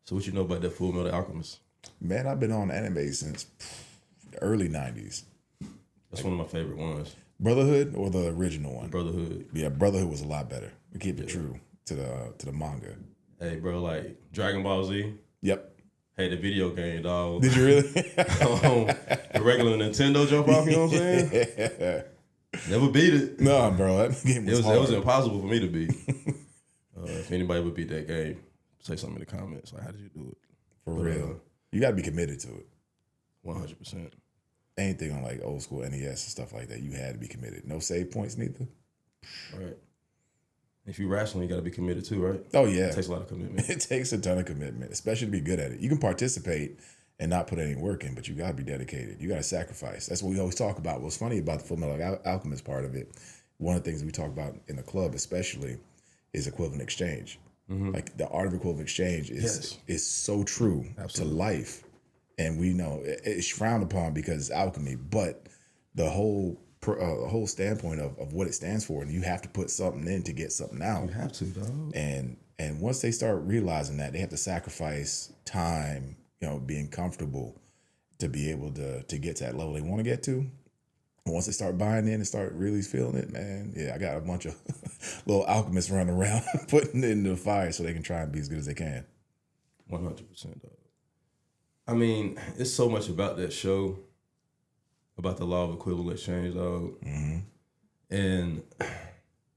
So what you know about that Full Metal Alchemist? Man, I've been on anime since the early 90s. That's one of my favorite ones. Brotherhood or the original one? Brotherhood. Yeah, Brotherhood was a lot better. We keep it true to the manga. Hey, bro, like Dragon Ball Z. Yep. Hey, the video game, dog. Did you really? The regular Nintendo jump off, you know what I'm saying? Never beat it. No, bro, that game was hard. It was impossible for me to beat. If anybody would beat that game, say something in the comments. Like, how did you do it? For real. You got to be committed to it. 100%. Anything on like old school NES and stuff like that, you had to be committed. No save points neither. Right. If you're wrestling, you got to be committed too, right? Oh, yeah. It takes a lot of commitment. It takes a ton of commitment, especially to be good at it. You can participate and not put any work in, but you got to be dedicated. You got to sacrifice. That's what we always talk about. What's funny about the Full Metal Alchemist part of it, one of the things we talk about in the club especially is equivalent exchange. Mm-hmm. Like the art of equivalent exchange is so true to life. And we know it's frowned upon because it's alchemy, but the whole standpoint of what it stands for, and you have to put something in to get something out. You have to, dog. And once they start realizing that, they have to sacrifice time, being comfortable to be able to get to that level they want to get to. And once they start buying in and start really feeling it, man, yeah, I got a bunch of little alchemists running around putting it in the fire so they can try and be as good as they can. 100%, dog. I mean, it's so much about that show, about the law of equivalent exchange, dog. Mm-hmm. And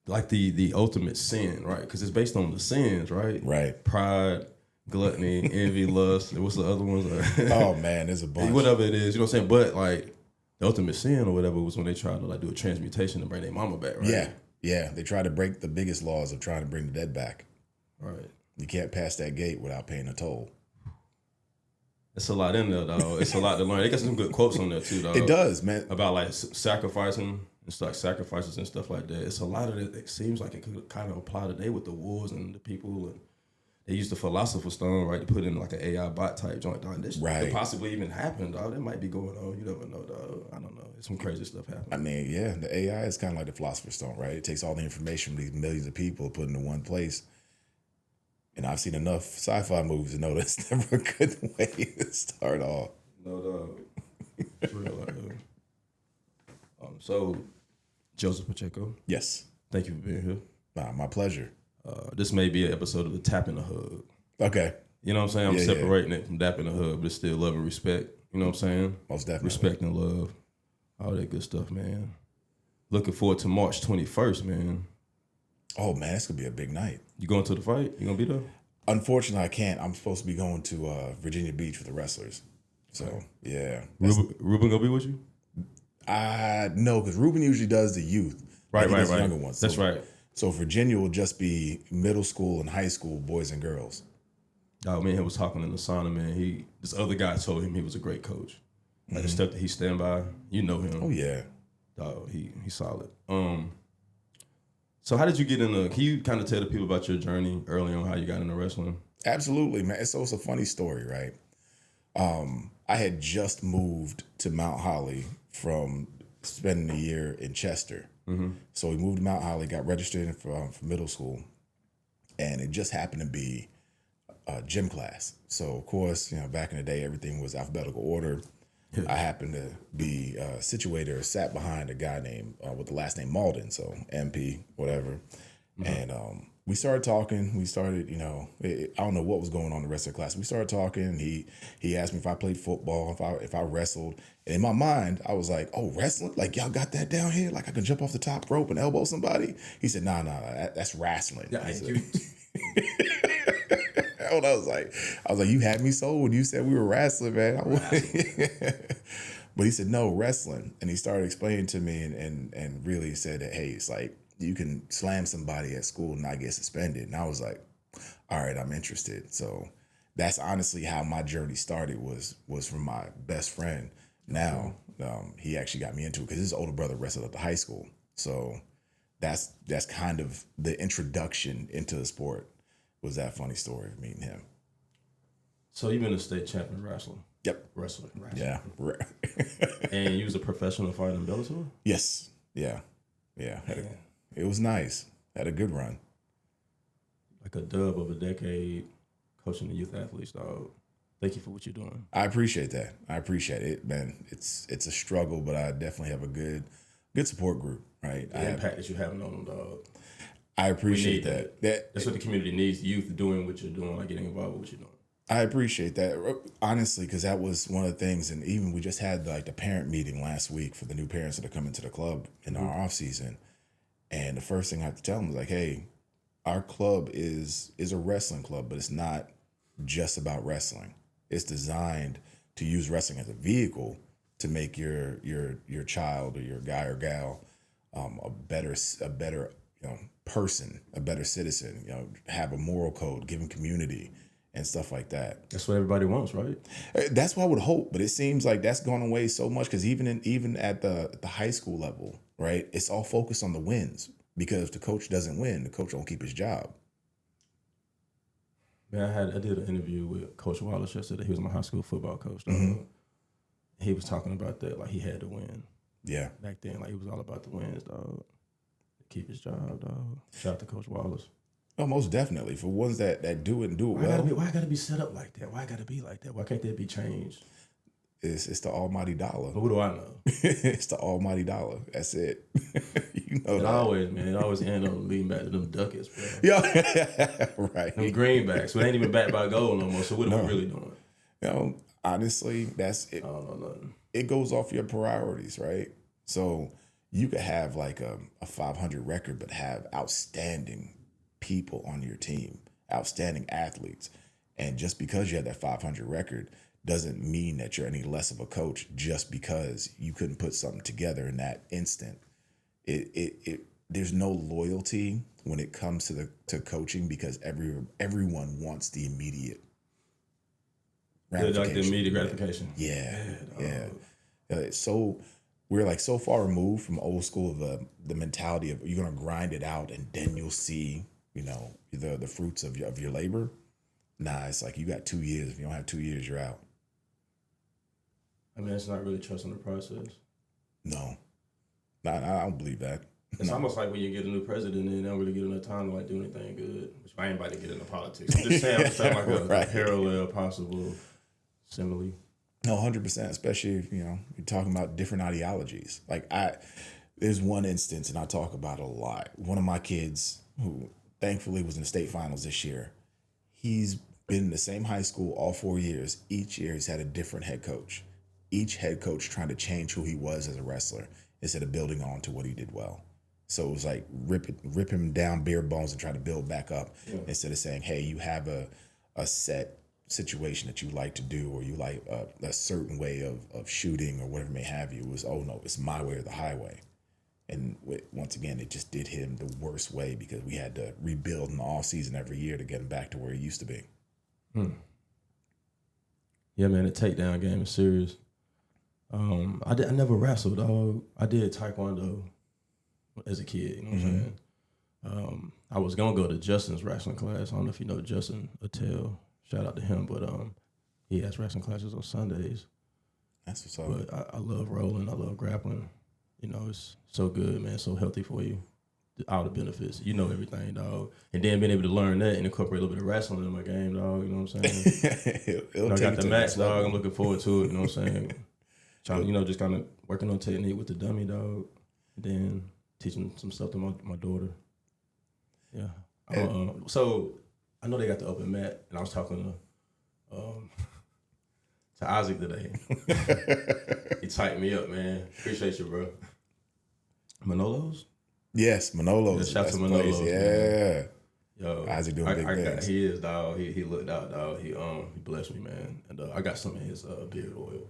like the ultimate sin, right? Because it's based on the sins, right? Right. Pride, gluttony, envy, lust. What's the other ones? Oh, man, there's a bunch. Whatever it is, you know what I'm saying? But like the ultimate sin or whatever was when they tried to like do a transmutation and bring their mama back, right? Yeah. Yeah. They try to break the biggest laws of trying to bring the dead back. Right. You can't pass that gate without paying a toll. It's a lot in there, dog. It's a lot to learn. They got some good quotes on there too, dog. It does, man. About like sacrificing and like sacrifices and stuff like that. It's a lot of it. It seems like it could kind of apply today with the wars and the people. And they use the philosopher's stone, right, to put in like an AI bot type joint, dog. This could possibly even happen, dog. That might be going on. You never know, dog. I don't know. It's some crazy stuff happening. I mean, yeah, the AI is kind of like the philosopher's stone, right? It takes all the information from these millions of people, put into one place. And I've seen enough sci-fi movies to know that's never a good way to start off. No, dog. It's real out here. So, Joseph Pacheco. Yes. Thank you for being here. My pleasure. This may be an episode of the Tap in the Hug. Okay. You know what I'm saying? I'm separating it from Dap in the Hug, but it's still love and respect. You know what I'm saying? Most definitely. Respect and love. All that good stuff, man. Looking forward to March 21st, man. Oh, man, it's going to be a big night. You going to the fight? You going to be there? Unfortunately, I can't. I'm supposed to be going to Virginia Beach with the wrestlers. So, yeah. Ruben going to be with you? No, because Ruben usually does the youth. Right. Younger ones. That's right. So, Virginia will just be middle school and high school boys and girls. Oh, man, he was talking in the sauna, man. This other guy told him he was a great coach. Like the stuff that he stand by, you know him. Oh, yeah. Dog, he's solid. So how did you get into? Can you kind of tell the people about your journey early on, how you got into wrestling? Absolutely, man. So it's a funny story, right? I had just moved to Mount Holly from spending a year in Chester. Mm-hmm. So we moved to Mount Holly, got registered for middle school, and it just happened to be a gym class. So of course, back in the day, everything was alphabetical order. I happened to be situated or sat behind a guy named with the last name Malden, so MP, whatever. Mm-hmm. And we started talking. We started, I don't know what was going on the rest of the class. We started talking. He asked me if I played football, if I wrestled. And in my mind, I was like, oh, wrestling? Like, y'all got that down here? Like, I can jump off the top rope and elbow somebody? He said, nah, that's wrestling. Yeah, I was like, you had me sold when you said we were wrestling, man. But he said, no, wrestling. And he started explaining to me and really said that, hey, it's like you can slam somebody at school and not get suspended. And I was like, all right, I'm interested. So that's honestly how my journey started was from my best friend. Now, he actually got me into it because his older brother wrestled at the high school. So that's kind of the introduction into the sport. Was that funny story of meeting him. So you've been a state champion wrestler? Yep. Wrestler. Yeah. And you was a professional fighter in Bellator? Yes. Yeah. It was nice. Had a good run. Like a dub of a decade, coaching the youth athletes, dog. Thank you for what you're doing. I appreciate that. I appreciate it, man. It's a struggle, but I definitely have a good support group, right? The impact that you're having on them, dog. I appreciate that. That's what the community needs. Youth doing what you're doing, like getting involved with what you're doing. I appreciate that, honestly, because that was one of the things, and even we just had like the parent meeting last week for the new parents that are coming to the club in our off season, and the first thing I have to tell them is like, hey, our club is a wrestling club, but it's not just about wrestling. It's designed to use wrestling as a vehicle to make your child or your guy or gal a better person, a better citizen. Have a moral code, give them community and stuff like that. That's what everybody wants, right? That's what I would hope, but it seems like that's gone away so much because even at the high school level, right? It's all focused on the wins because if the coach doesn't win, the coach won't keep his job. Man, I did an interview with Coach Wallace yesterday. He was my high school football coach. He was talking about that, like he had to win. Yeah. Back then, like it was all about the wins, dog. Keep his job, dog. Shout out to Coach Wallace. Oh, most definitely. For ones that do it and do it well. Why I gotta be set up like that? Why I gotta be like that? Why can't that be changed? It's the almighty dollar. But what do I know? It's the almighty dollar. That's it. You know it that. It always end up leading back to them ducats, bro. Yeah, right. Them greenbacks. We ain't even backed by gold no more. So what are we really doing? Honestly, that's it. I don't know nothing. It goes off your priorities, right? So you could have like a 500 record, but have outstanding people on your team, outstanding athletes. And just because you have that 500 record doesn't mean that you're any less of a coach just because you couldn't put something together in that instant. There's no loyalty when it comes to coaching because everyone wants the immediate gratification. Like the immediate gratification. Yeah. So we're like so far removed from old school the mentality of you're gonna grind it out and then you'll see the fruits of your labor. Nah, it's like you got 2 years. If you don't have 2 years, you're out. I mean, it's not really trusting the process. No, I don't believe that. It's almost like when you get a new president and they don't really get enough time to like do anything good. Which I ain't about to get into politics. I'm just saying like a parallel possible simile. No, 100%. Especially if you're talking about different ideologies. Like there's one instance, and I talk about it a lot. One of my kids who thankfully was in the state finals this year. He's been in the same high school all 4 years. Each year he's had a different head coach. Each head coach trying to change who he was as a wrestler instead of building on to what he did well. So it was like rip him down bare bones and try to build back up instead of saying, hey, you have a set situation that you like to do or you like a certain way of shooting or whatever may have you. It was, oh no, it's my way or the highway. And once again, it just did him the worst way because we had to rebuild in the off season every year to get him back to where he used to be. Yeah, man, the takedown game is serious. I never wrestled, dog. I did taekwondo as a kid, you know what I'm saying? I was going to go to Justin's wrestling class. I don't know if you know Justin Attell. Shout out to him, but he has wrestling classes on Sundays. That's what's up. But I love rolling. I love grappling. It's so good, man. So healthy for you. All the benefits. Everything, dog. And then being able to learn that and incorporate a little bit of wrestling in my game, dog. You know what I'm saying? I got the match, dog. I'm looking forward to it. You know what I'm saying? Trying, just kind of working on technique with the dummy, dog. And then teaching some stuff to my daughter. Yeah. So I know they got the open mat, and I was talking to Isaac today. He tightened me up, man. Appreciate you, bro. Manolo's? Yes, Manolo's. Shout out to Manolo's. Yeah. Yo, Isaac doing big things. He is, dog. He looked out, dog. He blessed me, man. And I got some of his beard oil.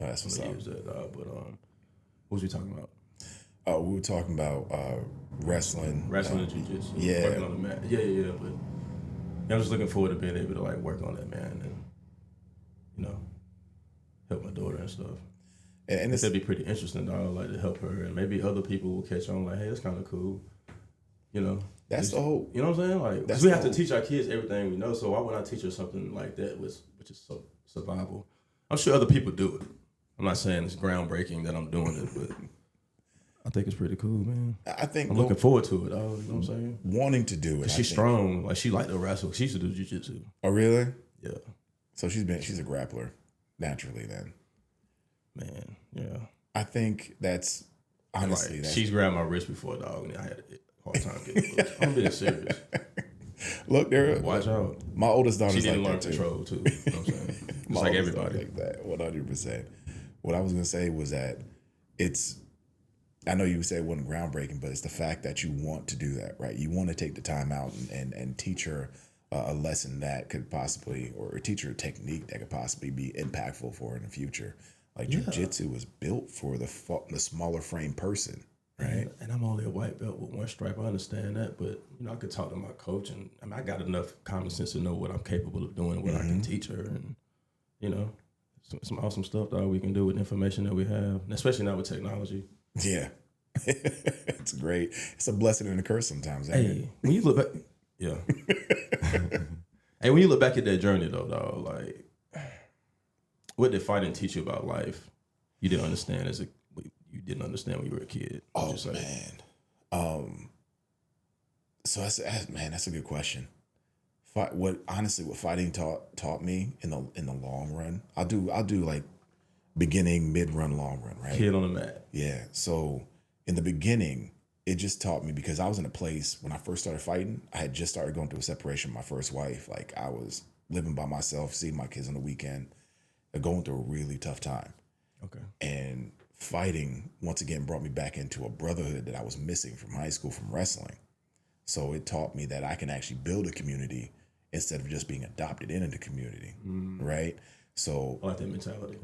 Oh, that's what's up. Use that, dog. But what was we talking about? We were talking about wrestling. Wrestling and jiu-jitsu. Yeah. Working on the mat. Yeah. But I'm just looking forward to being able to like work on that, man, and help my daughter and stuff. And that'd be pretty interesting, dog. Like to help her, and maybe other people will catch on. Like, hey, that's kind of cool. That's the hope. You know what I'm saying? Like, because we have to teach our kids everything we know. So why would I teach her something like that, which is so survival? I'm sure other people do it. I'm not saying it's groundbreaking that I'm doing it, but I think it's pretty cool, man. I think I'm looking forward to it, dog. You know what I'm saying? wanting to do it. She's strong. Like, she like to wrestle. She used to do jiu-jitsu. Oh, really? Yeah. So she's a grappler naturally then. Man, yeah. I think that's honestly Like, that's, she's grabbed my wrist before, dog, and I had a hard time getting loose. I'm being serious. look there. Watch out. My oldest daughter's She didn't like learn that too. control too. You know what I'm saying? Just My like oldest everybody. daughter's like that, 100%. What I was gonna say was that it's. I know you said it wasn't groundbreaking, but it's the fact that you want to do that, right? You want to take the time out and teach her a lesson that could possibly, or teach her a technique that could possibly be impactful for her in the future. Like jiu-jitsu was built for the smaller frame person, right? And I'm only a white belt with one stripe. I understand that, but I could talk to my coach, and I got enough common sense to know what I'm capable of doing and what I can teach her, and some awesome stuff that we can do with information that we have, especially now with technology. Yeah. It's great. It's a blessing and a curse sometimes. Hey, when you look back, yeah. Hey, when you look back at that journey though, dog, like, what did fighting teach you about life? You didn't understand you didn't understand when you were a kid. Oh man. So that's a good question. What fighting taught me in the long run. I'll do like beginning, mid run, long run, right? Kid on the mat. Yeah. So in the beginning, it just taught me, because I was in a place when I first started fighting, I had just started going through a separation with my first wife. Like, I was living by myself, seeing my kids on the weekend, going through a really tough time. Okay. And fighting, once again, brought me back into a brotherhood that I was missing from high school, from wrestling. So it taught me that I can actually build a community instead of just being adopted into the community, right? So I like that mentality.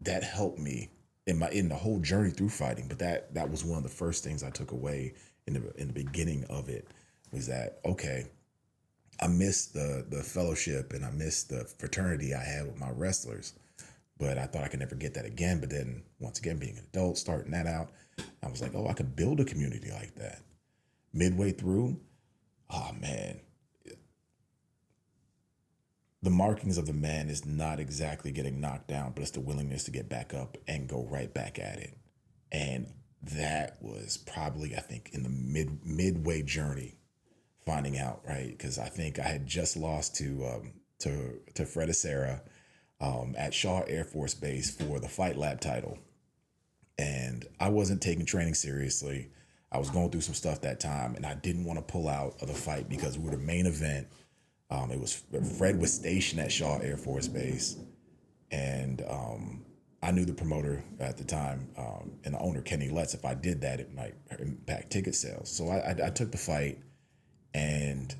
That helped me in the whole journey through fighting. But that was one of the first things I took away in the beginning of it, was that, okay, I missed the fellowship and I missed the fraternity I had with my wrestlers, but I thought I could never get that again. But then once again, being an adult, starting that out, I was like, oh, I could build a community like that. Midway through, oh man, the markings of the man is not exactly getting knocked down, but it's the willingness to get back up and go right back at it. And that was probably, I think, in the midway journey, finding out, right? Because I think I had just lost to Fred Acera at Shaw Air Force Base for the Fight Lab title. And I wasn't taking training seriously. I was going through some stuff that time, and I didn't want to pull out of the fight because we were the main event. Fred was stationed at Shaw Air Force Base, and I knew the promoter at the time and the owner, Kenny Letts. If I did that, it might impact ticket sales. So I took the fight, and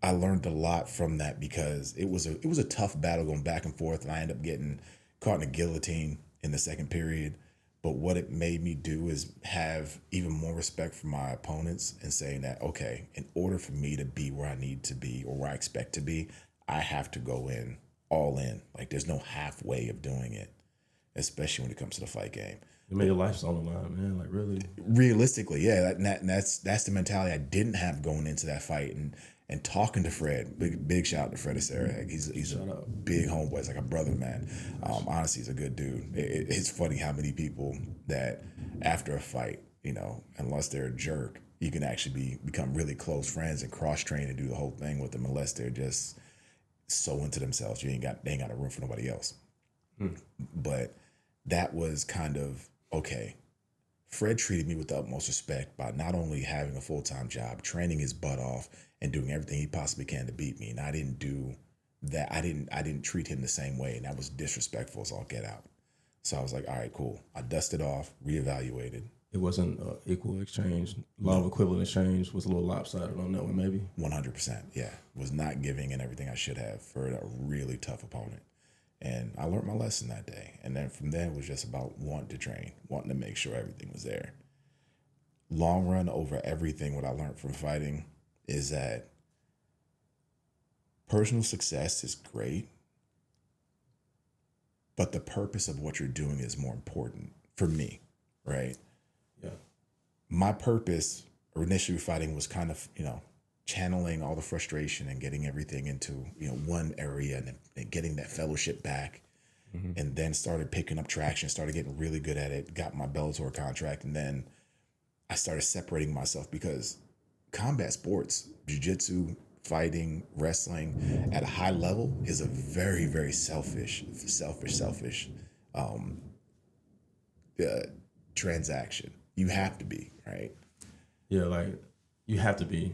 I learned a lot from that, because it was a tough battle going back and forth, and I ended up getting caught in a guillotine in the second period. But what it made me do is have even more respect for my opponents, and saying that, okay, in order for me to be where I need to be or where I expect to be, I have to go in all in. Like, there's no halfway of doing it, especially when it comes to the fight game. You made your life's on the line, man. Like, really. Realistically, yeah, that's the mentality I didn't have going into that fight. And talking to Fred, big shout out to Fred Acera. He's a big homeboy. He's like a brother, man. Honestly, he's a good dude. It's funny how many people that after a fight, unless they're a jerk, you can actually become really close friends and cross train and do the whole thing with them, unless they're just so into themselves. They ain't got a room for nobody else. But that was kind of, okay, Fred treated me with the utmost respect by not only having a full-time job, training his butt off, and doing everything he possibly can to beat me. And I didn't do that. I didn't treat him the same way. And that was disrespectful as all get out. So I was like, all right, cool. I dusted off, reevaluated. It wasn't equal exchange. Law of equivalent exchange was a little lopsided on that one, maybe. 100%, yeah. Was not giving and everything I should have for a really tough opponent. And I learned my lesson that day. And then from there, it was just about wanting to train, wanting to make sure everything was there. Long run over everything, what I learned from fighting is that personal success is great, but the purpose of what you're doing is more important for me, right? Yeah. My purpose initially fighting was kind of, channeling all the frustration and getting everything into, one area, and getting that fellowship back. and then started picking up traction, started getting really good at it, got my Bellator contract, and then I started separating myself because combat sports, jiu-jitsu, fighting, wrestling at a high level is a very, very selfish um, transaction. You have to be, right? Yeah, like you have to be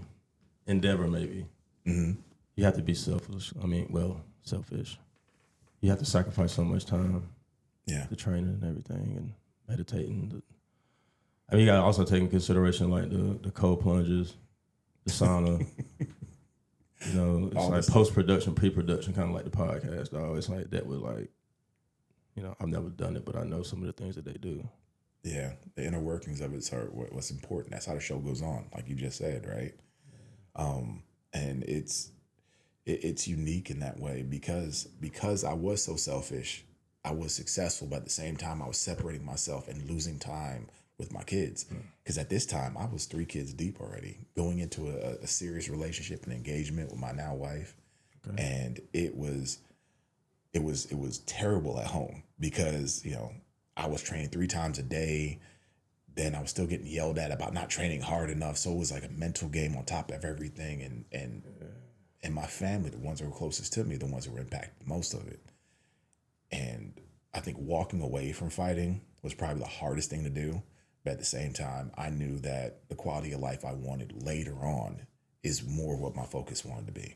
endeavor maybe. You have to be selfish. Selfish. You have to sacrifice so much time. Yeah. The training and everything and meditating. You gotta also take in consideration like the cold plunges, the sauna. It's All like this post-production, pre-production, kind of like the podcast, dog. It's like that with like, I've never done it, but I know some of the things that they do. Yeah, the inner workings of it's what's important. That's how the show goes on, like you just said, right? And it's unique in that way because I was so selfish, I was successful, but at the same time I was separating myself and losing time with my kids. Because at this time I was 3 kids deep already, going into a serious relationship and engagement with my now wife, and it was terrible at home because I was training 3 times a day. Then I was still getting yelled at about not training hard enough. So it was like a mental game on top of everything. And my family, the ones that were closest to me, the ones that were impacted most of it. And I think walking away from fighting was probably the hardest thing to do. But at the same time, I knew that the quality of life I wanted later on is more what my focus wanted to be.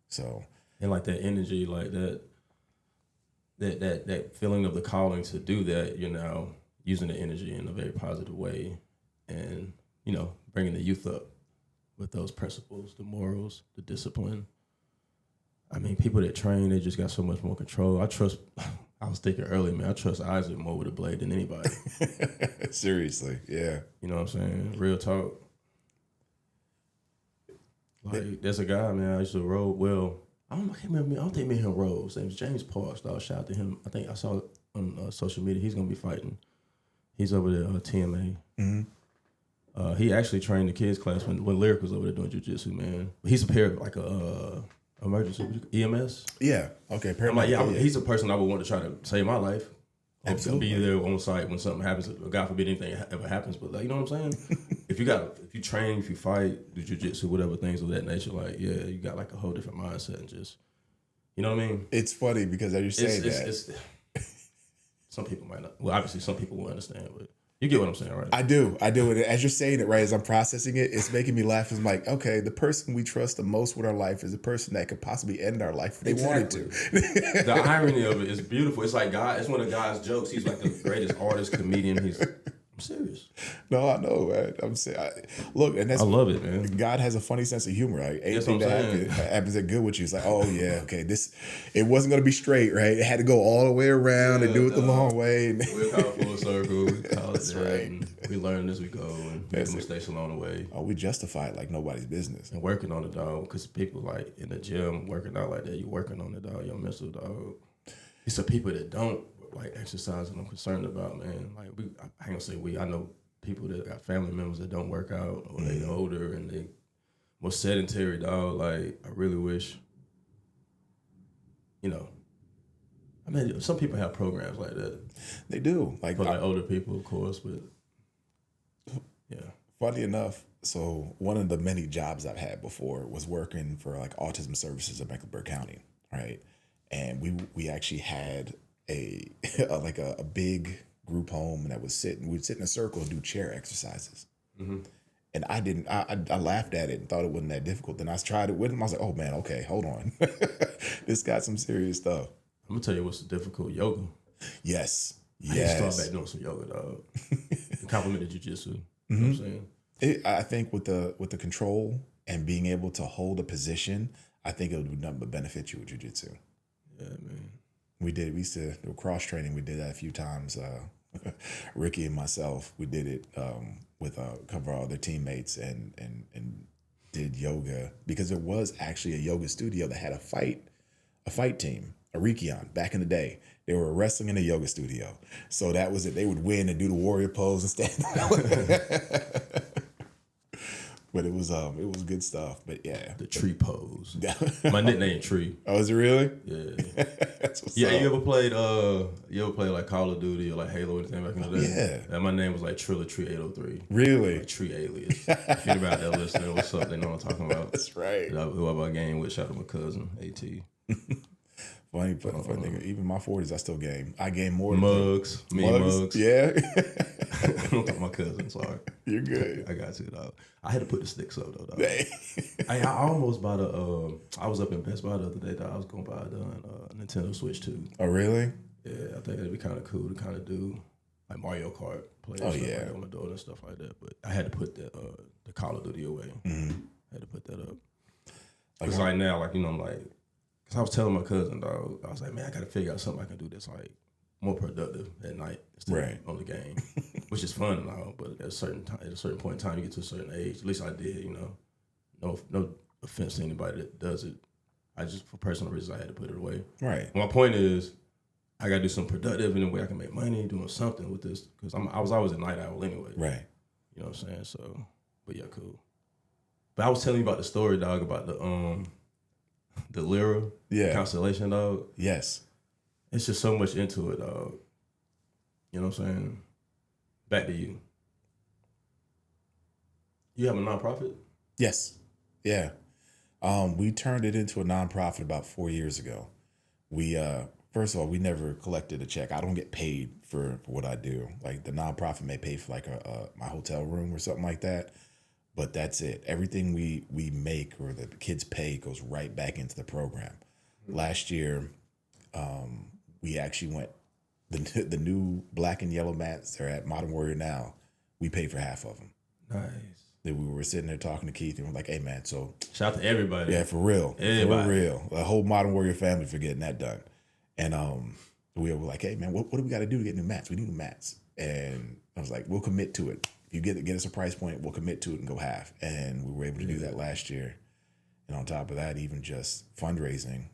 So, and like that energy, like that feeling of the calling to do that, you're now using the energy in a very positive way, and bringing the youth up with those principles, the morals, the discipline. People that train, they just got so much more control. I was thinking earlier, man, I trust Isaac more with a blade than anybody. Seriously, yeah. You know what I'm saying? Real talk. Like, there's a guy, man, I used to roll. Well, I don't think me and him roll. His name's James Parks, dog. Shout out to him. I think I saw it on social media. He's going to be fighting. He's over there, TMA. He actually trained the kids class when Lyric was over there doing jiu-jitsu, man. He's a pair like a emergency EMS. Yeah. Okay. I'm like, he's a person I would want to try to save my life. Absolutely. Be there on site when something happens. God forbid anything ever happens. But like, you know what I'm saying? if you train, if you fight, do jiu-jitsu, whatever things of that nature, like, yeah, you got like a whole different mindset and just, you know what I mean? It's funny because as you say that. Some people might not. Well, obviously some people will understand, but you get what I'm saying, right? I do. And as you're saying it, right, as I'm processing it, it's making me laugh. It's like, okay, the person we trust the most with our life is the person that could possibly end our life if they wanted to. The irony of it is beautiful. It's like God. It's one of God's jokes. He's like the greatest artist, comedian. I'm serious. No, I know, man. I'm saying, look, and that's I love it, man. God has a funny sense of humor. Right? Anything that happens that good with you, it's like, oh yeah, okay, it wasn't gonna be straight, right? It had to go all the way around and do it the long way. We're called full circle. We call it That's right. And we learn as we go and make mistakes along the way. Oh, we justify it like nobody's business. And working on it, dog, because people like in the gym working out like that, you working on it, dog, your mental, dog. It's the people that don't like exercise and I'm concerned about, man. Like I ain't gonna say I know people that got family members that don't work out or they older and they more sedentary, dog. Like I really wish, some people have programs like that. They do. For like older people, of course, but yeah. Funny enough, so one of the many jobs I've had before was working for like autism services in Mecklenburg County, right? And we actually had a big group home, and we'd sit in a circle and do chair exercises. And I laughed at it and thought it wasn't that difficult. Then I tried it with him. I was like, oh man, okay, hold on. This got some serious stuff. I'm gonna tell you what's difficult: yoga. Yes. I need to start back doing some yoga, dog. Complemented jiu-jitsu. You know what I'm saying? I think with the control and being able to hold a position, I think it would do nothing but benefit you with jiu-jitsu. Yeah, man. We used to do cross training. We did that a few times. Ricky and myself, we did it with a couple of other teammates and did yoga because there was actually a yoga studio that had a fight team, a Rikion, back in the day. They were wrestling in a yoga studio. So that was it. They would win and do the warrior pose and stand up. But it was good stuff. But yeah, The Tree Pose. My nickname Tree. Oh, is it really? Yeah. That's what's Yeah, up. you ever played like Call of Duty or like Halo or anything back in the day? Yeah. And my name was like Triller Tree 803. Really? Like Tree Alias. If anybody out there listening, what's up? They know what I'm talking about. That's right. Who I game with, shout out to my cousin, AT. Funny nigga. Even my 40s, I still game. I game more. Mugs. Yeah. Don't talk my cousin, sorry. You're good. I got you, dog. I had to put the sticks up, though, dog. Hey. I almost bought I was up in Best Buy the other day, dog. I was going to buy a Nintendo Switch 2. Oh, really? Yeah, I think it'd be kind of cool to kind of do like Mario Kart play like on my daughter and stuff like that. But I had to put the Call of Duty away. I had to put that up. Because right now, like, I'm like, because I was telling my cousin, dog, I was like, man, I got to figure out something I can do that's like more productive at night instead of on the game, which is fun and all. But at a certain point in time, you get to a certain age. At least I did, No offense to anybody that does it. I just, for personal reasons, I had to put it away. Right. My point is, I got to do something productive in a way I can make money doing something with this, because I was always a night owl anyway. Right. You know what I'm saying? So, but yeah, cool. But I was telling you about the story, dog, about the Lyra constellation, dog. Yes. It's just so much into it, dog. You know what I'm saying? Back to you. You have a nonprofit? Yes. Yeah. We turned it into a nonprofit about 4 years ago. We first of all, we never collected a check. I don't get paid for what I do. Like the nonprofit may pay for like my hotel room or something like that, but that's it. Everything we make or the kids pay goes right back into the program. Last year, we actually went the new black and yellow mats. They're at Modern Warrior now. We paid for half of them. Nice. Then we were sitting there talking to Keith and we're like, hey man, so shout out to everybody. yeah, for real. Everybody. For real. The whole Modern Warrior family for getting that done. And we were like, hey man, what do we got to do to get new mats? We need new mats. And I was like, we'll commit to it. If you get us a price point, we'll commit to it and go half. And we were able to do that last year. And on top of that, even just fundraising,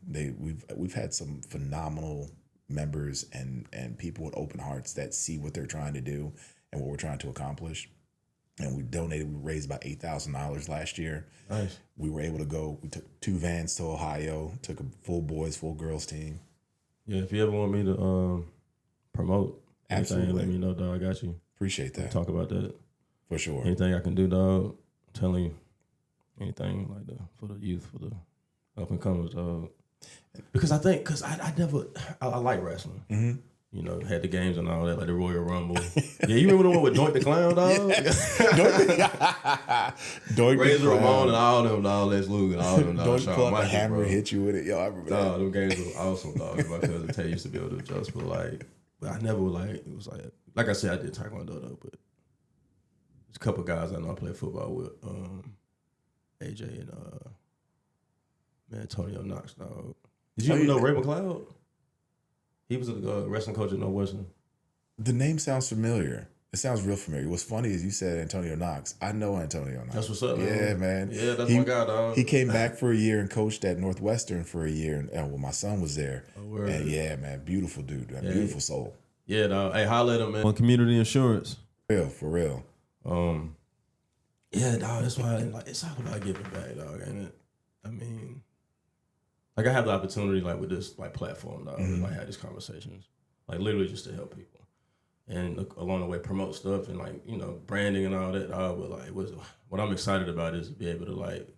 we've had some phenomenal members and people with open hearts that see what they're trying to do and what we're trying to accomplish. And we raised about $8,000 last year. Nice. We were able to go, we took 2 vans to Ohio, took a full boys, full girls team. Yeah, if you ever want me to promote anything, Absolutely. let me know, dog. I got you. Appreciate that. Talk about that. For sure. Anything I can do, dog, I'm telling you. Anything like that for the youth, for the up and comers, dog. Because I like wrestling. Mm-hmm. You know, had the games and all that, like the Royal Rumble. Yeah, you remember the one with Doink the Clown, dog? Doink Razor Ramon and all them, dog. Les Luger and all them, dog. Doink pull out the hammer and hit you with it. Yo, I remember that. Them games were awesome, dog. My cousin Tay used to be able to adjust, but I never it was like I said, I did Taekwondo though, but there's a couple guys I know I played football with, AJ and Antonio Knox, dog. Did you ever know Ray McLeod? He was a wrestling coach at Northwestern. The name sounds familiar. It sounds real familiar. What's funny is you said Antonio Knox. I know Antonio Knox. That's what's up, man. Yeah, man. Yeah, that's my guy, dog. He came back for a year and coached at Northwestern for a year. And my son was there. Oh, word. And yeah, man, beautiful dude. Man, beautiful soul. Yeah, dog. Hey, holla at him, man. On community insurance. For real. Yeah, dog. That's why it's all about giving back, dog, ain't it? I mean, like I have the opportunity, like with this like platform, dog, to like have these conversations, like literally just to help people, and along the way promote stuff and like branding and all that, dog. But like what I'm excited about is to be able to like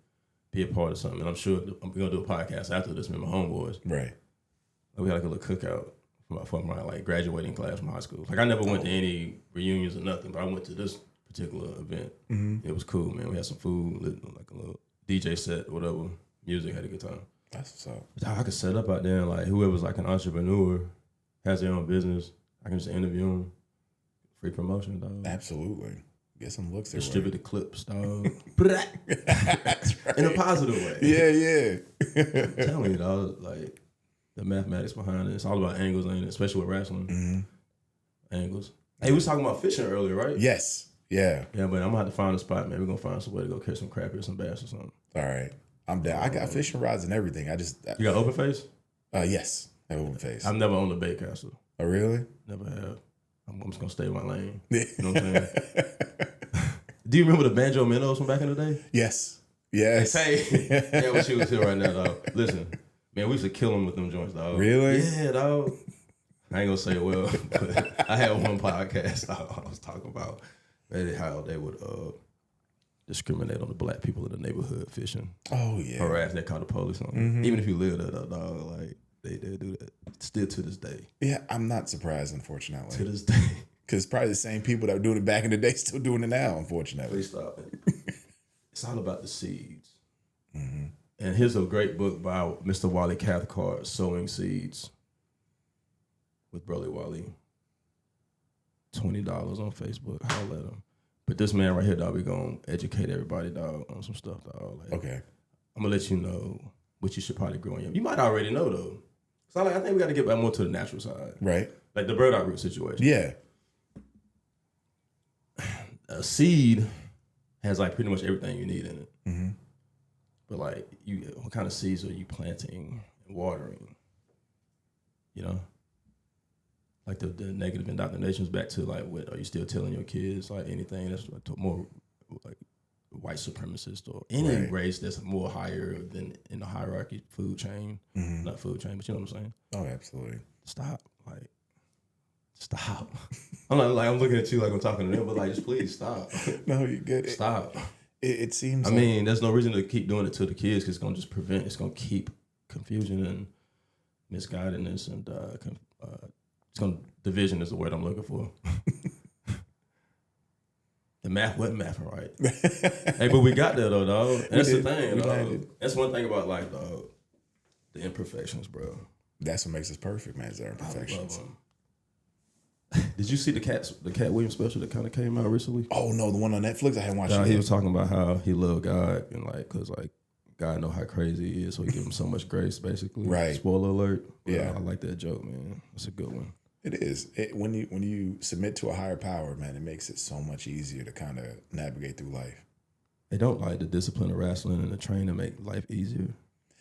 be a part of something, and I'm sure I'm gonna do a podcast after this with my homeboys. Right. Like, we had like a little cookout from my like graduating class from high school. Like I never went to any reunions or nothing, but I went to this particular event. It was cool, man. We had some food, like a little DJ set, whatever. Music, had a good time. That's what's up. I could set up out there and like whoever's like an entrepreneur, has their own business, I can just interview them. Free promotion, dog. Absolutely. Get some looks there. Distribute the clips, dog. That's right. In a positive way. Yeah. I'm telling you, dog, like the mathematics behind it. It's all about angles, ain't it? Especially with wrestling. Angles. Hey, we was talking about fishing earlier, right? Yes. Yeah. Yeah, but I'm gonna have to find a spot, man. We're gonna find some way to go catch some crappie or some bass or something. All right. I'm down. I got fishing rods and everything. You got open face? Yes. I have open face. I've never owned a bait caster. Oh, really? Never have. I'm just gonna stay in my lane. You know what I'm saying? Do you remember the Banjo Minnows from back in the day? Yes. Yes. Hey, yeah, what she was here right now, dog. Listen, man, we used to kill them with them joints, dog. Really? Yeah, dog. I ain't gonna say it well, but I had one podcast I was talking about how they would discriminate on the black people in the neighborhood fishing. Oh yeah. Harass, they call the police on them. Even if you live there, dog, like they do that still to this day. Yeah, I'm not surprised, unfortunately. To this day. Because probably the same people that were doing it back in the day still doing it now, unfortunately. Please stop it. It's all about the seeds. And here's a great book by Mr. Wally Cathcart, Sowing Seeds, with Brother Wally. $20 on Facebook. Holla at him. But this man right here, dog, we gonna educate everybody, dog, on some stuff, dog. Like, Okay. I'm gonna let you know what you should probably grow in. You might already know though. So I think we got to get back more to the natural side, Right. like the burdock root situation. Yeah. A seed has like pretty much everything you need in it. Mm-hmm. But like, what kind of seeds are you planting and watering? You know, like the negative indoctrinations back to like, what are you still telling your kids? Like anything that's like more like white supremacist or any race that's more higher than in the hierarchy food chain, not food chain, but you know what I'm saying? Oh, absolutely. Stop, like. Stop. I'm like I'm looking at you like I'm talking to them, but like just please stop. No, you get it. Stop. It seems. I mean, there's no reason to keep doing it to the kids because it's gonna just prevent. It's gonna keep confusion and misguidedness, and it's gonna division is the word I'm looking for. The math wasn't mathing right. Hey, but we got there though, dog. That's the thing, dog. That's one thing about life, dog. The imperfections, bro. That's what makes us perfect, man. Is our imperfections. Did you see the Cat Williams special that kind of came out recently? Oh no, the one on Netflix. I hadn't watched it. He was talking about how he loved God and like, cause like God know how crazy he is, so he give him so much grace, basically. Right. Spoiler alert. Yeah, I like that joke, man. That's a good one. It is. When you submit to a higher power, man, it makes it so much easier to kind of navigate through life. They don't like the discipline of wrestling and the training to make life easier.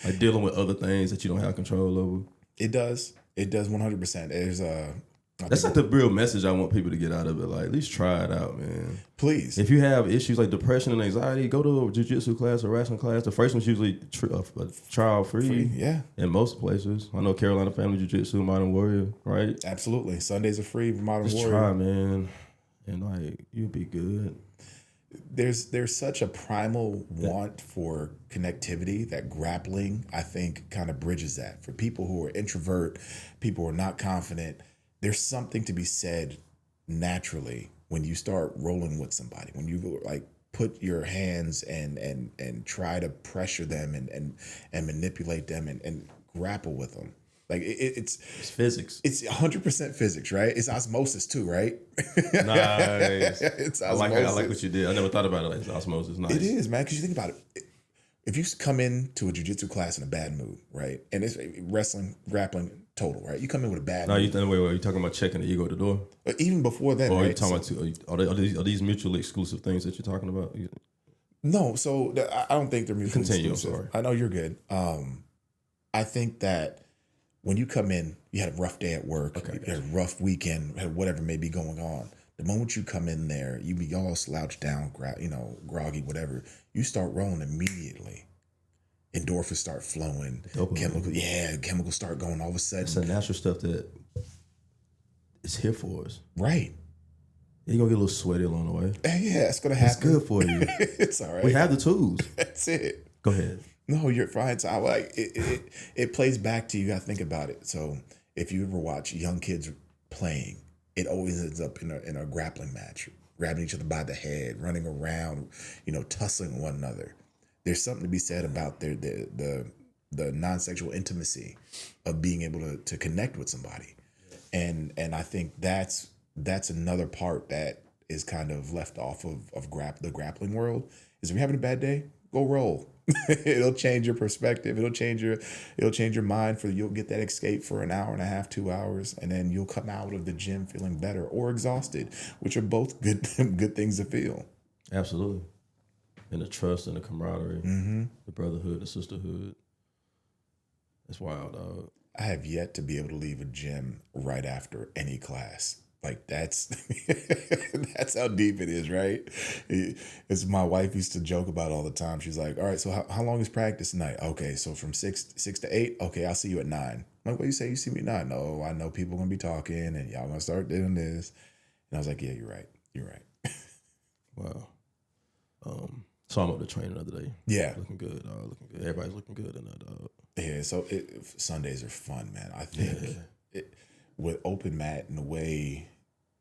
Like dealing with other things that you don't have control over. It does. It does 100%. There's that's like the real message I want people to get out of it. Like, at least try it out, man. Please. If you have issues like depression and anxiety, go to a jiu-jitsu class or wrestling class. The first one's usually trial free. Yeah. In most places. I know Carolina Family Jiu-Jitsu, Modern Warrior, right? Absolutely. Sundays are free for Modern Warrior. Just try, man. And like, you'll be good. There's such a primal want for connectivity that grappling, I think, kind of bridges that. For people who are introvert, people who are not confident, there's something to be said naturally when you start rolling with somebody, when you like put your hands and try to pressure them and manipulate them and grapple with them. Like it's physics. It's 100% physics, right? It's osmosis too, right? Nice. It's osmosis. I like what you did. I never thought about it like osmosis. Nice. It is, man, because you think about it. If you come into a jiu-jitsu class in a bad mood, right? And it's wrestling, grappling, total, right? You come in with a bad mood. Are you talking about checking the ego at the door? But even before that, or right? Are you talking about, are these mutually exclusive things that you're talking about? No, so I don't think they're mutually exclusive. Sorry. I know you're good. I think that when you come in, you had a rough day at work, you had a rough weekend, had whatever may be going on. The moment you come in there, you be all slouched down, groggy, whatever. You start rolling immediately. Endorphins start flowing. Chemicals start going. All of a sudden, it's the natural stuff that is here for us. Right. You're gonna get a little sweaty along the way. Yeah, it's gonna happen. It's good for you. It's all right. We have the tools. That's it. Go ahead. No, you're fine. So I like it. It plays back to you. Gotta think about it. So if you ever watch young kids playing, it always ends up in a grappling match, grabbing each other by the head, running around, tussling one another. There's something to be said about the non-sexual intimacy of being able to connect with somebody, and I think that's another part that is kind of left off of the grappling world. Is if you're having a bad day, go roll. It'll change your perspective. It'll change your mind. You'll get that escape for an hour and a half, 2 hours, and then you'll come out of the gym feeling better or exhausted, which are both good things to feel. Absolutely. And the trust and the camaraderie, the brotherhood, the sisterhood. It's wild, dog. I have yet to be able to leave a gym right after any class Like that's that's how deep it is, right? It's my wife used to joke about it all the time. She's like, "All right, so how long is practice tonight?" "Okay, so from six to 8. Okay, I'll see you at 9. I'm like, "What you say? You see me at 9? No, I know people gonna be talking and y'all gonna start doing this." And I was like, "Yeah, you're right. You're right." Wow. So I'm up to training the other day. Yeah, Looking good, dog. Looking good. Everybody's looking good in that, dog. yeah. So Sundays are fun, man. I think with open mat and the way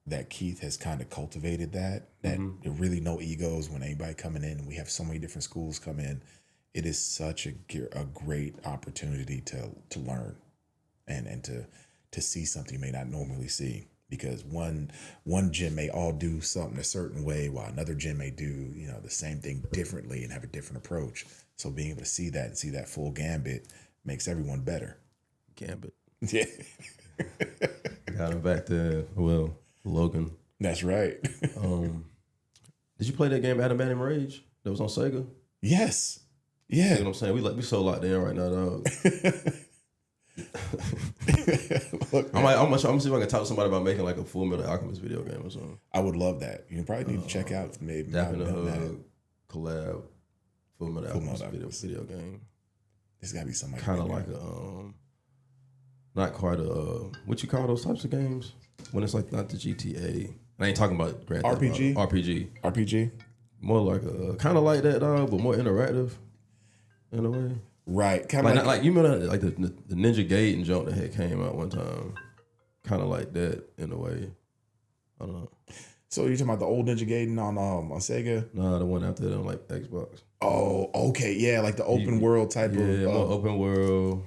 that Keith has kind of cultivated that there are really no egos when anybody coming in, and we have so many different schools come in. It is such a great opportunity to learn and to see something you may not normally see, because one gym may all do something a certain way while another gym may do the same thing differently and have a different approach. So being able to see that and see that full gambit makes everyone better. Gambit. Yeah. Got him back to, Logan. That's right. Did you play that game Adam Band Rage that was on Sega? Yes. Yeah. You know what I'm saying? We so locked in right now, dog. Look, I'm gonna see if I can talk to somebody about making like a Full Metal Alchemist video game or something. I would love that. You probably need to check out maybe Dap in the Hood collab Full Metal Alchemist video game. There's gotta be something kind of like not quite a what you call those types of games when it's like not the GTA. I ain't talking about Grand Theft RPG. RPG. More like a kind of like that, dog, but more interactive in a way. Right, kind of like you remember like the Ninja Gaiden jump that had came out one time, kind of like that in a way. I don't know. So you're talking about the old Ninja Gaiden on Sega? Nah, the one after that on like Xbox. Oh, okay, yeah, like the open world type of. Yeah, more open world,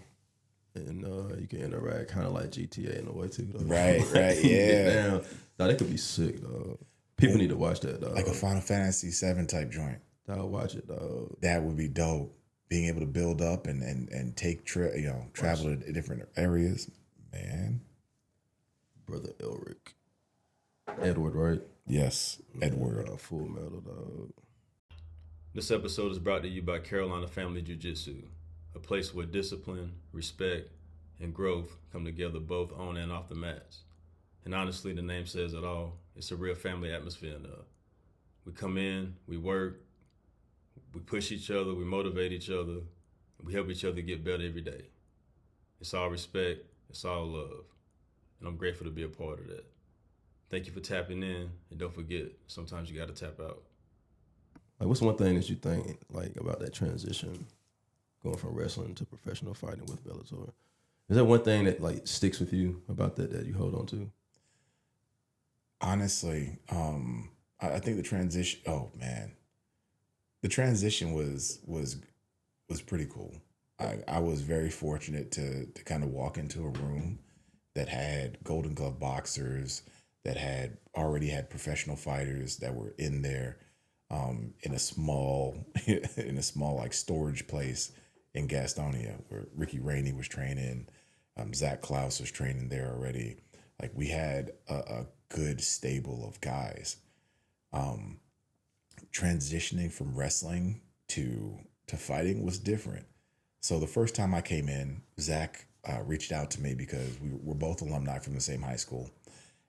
and you can interact kind of like GTA in a way too. Though. Right, yeah. Nah, that could be sick, dog. People need to watch that, dog. Like a Final Fantasy VII type joint. I'll watch it, dog. That would be dope. Being able to build up and take travel to different areas, man. Brother Edward, right? Yes, Edward. Full Metal, dog. This episode is brought to you by Carolina Family Jiu-Jitsu, a place where discipline, respect, and growth come together both on and off the mats. And honestly, the name says it all. It's a real family atmosphere in there. We come in, we work, we push each other, we motivate each other, and we help each other get better every day. It's all respect, it's all love. And I'm grateful to be a part of that. Thank you for tapping in, and don't forget, sometimes you gotta tap out. Like, what's one thing that you think like about that transition, going from wrestling to professional fighting with Bellator? Is there one thing that like sticks with you about that you hold on to? Honestly, I think the transition. Oh man, the transition was pretty cool. I was very fortunate to kind of walk into a room that had Golden Glove boxers, that had already had professional fighters that were in there, in a small like storage place in Gastonia where Ricky Rainey was training, Zach Klaus was training there already. Like we had a good stable of guys. Transitioning from wrestling to fighting was different. So the first time I came in, Zach reached out to me because we're both alumni from the same high school.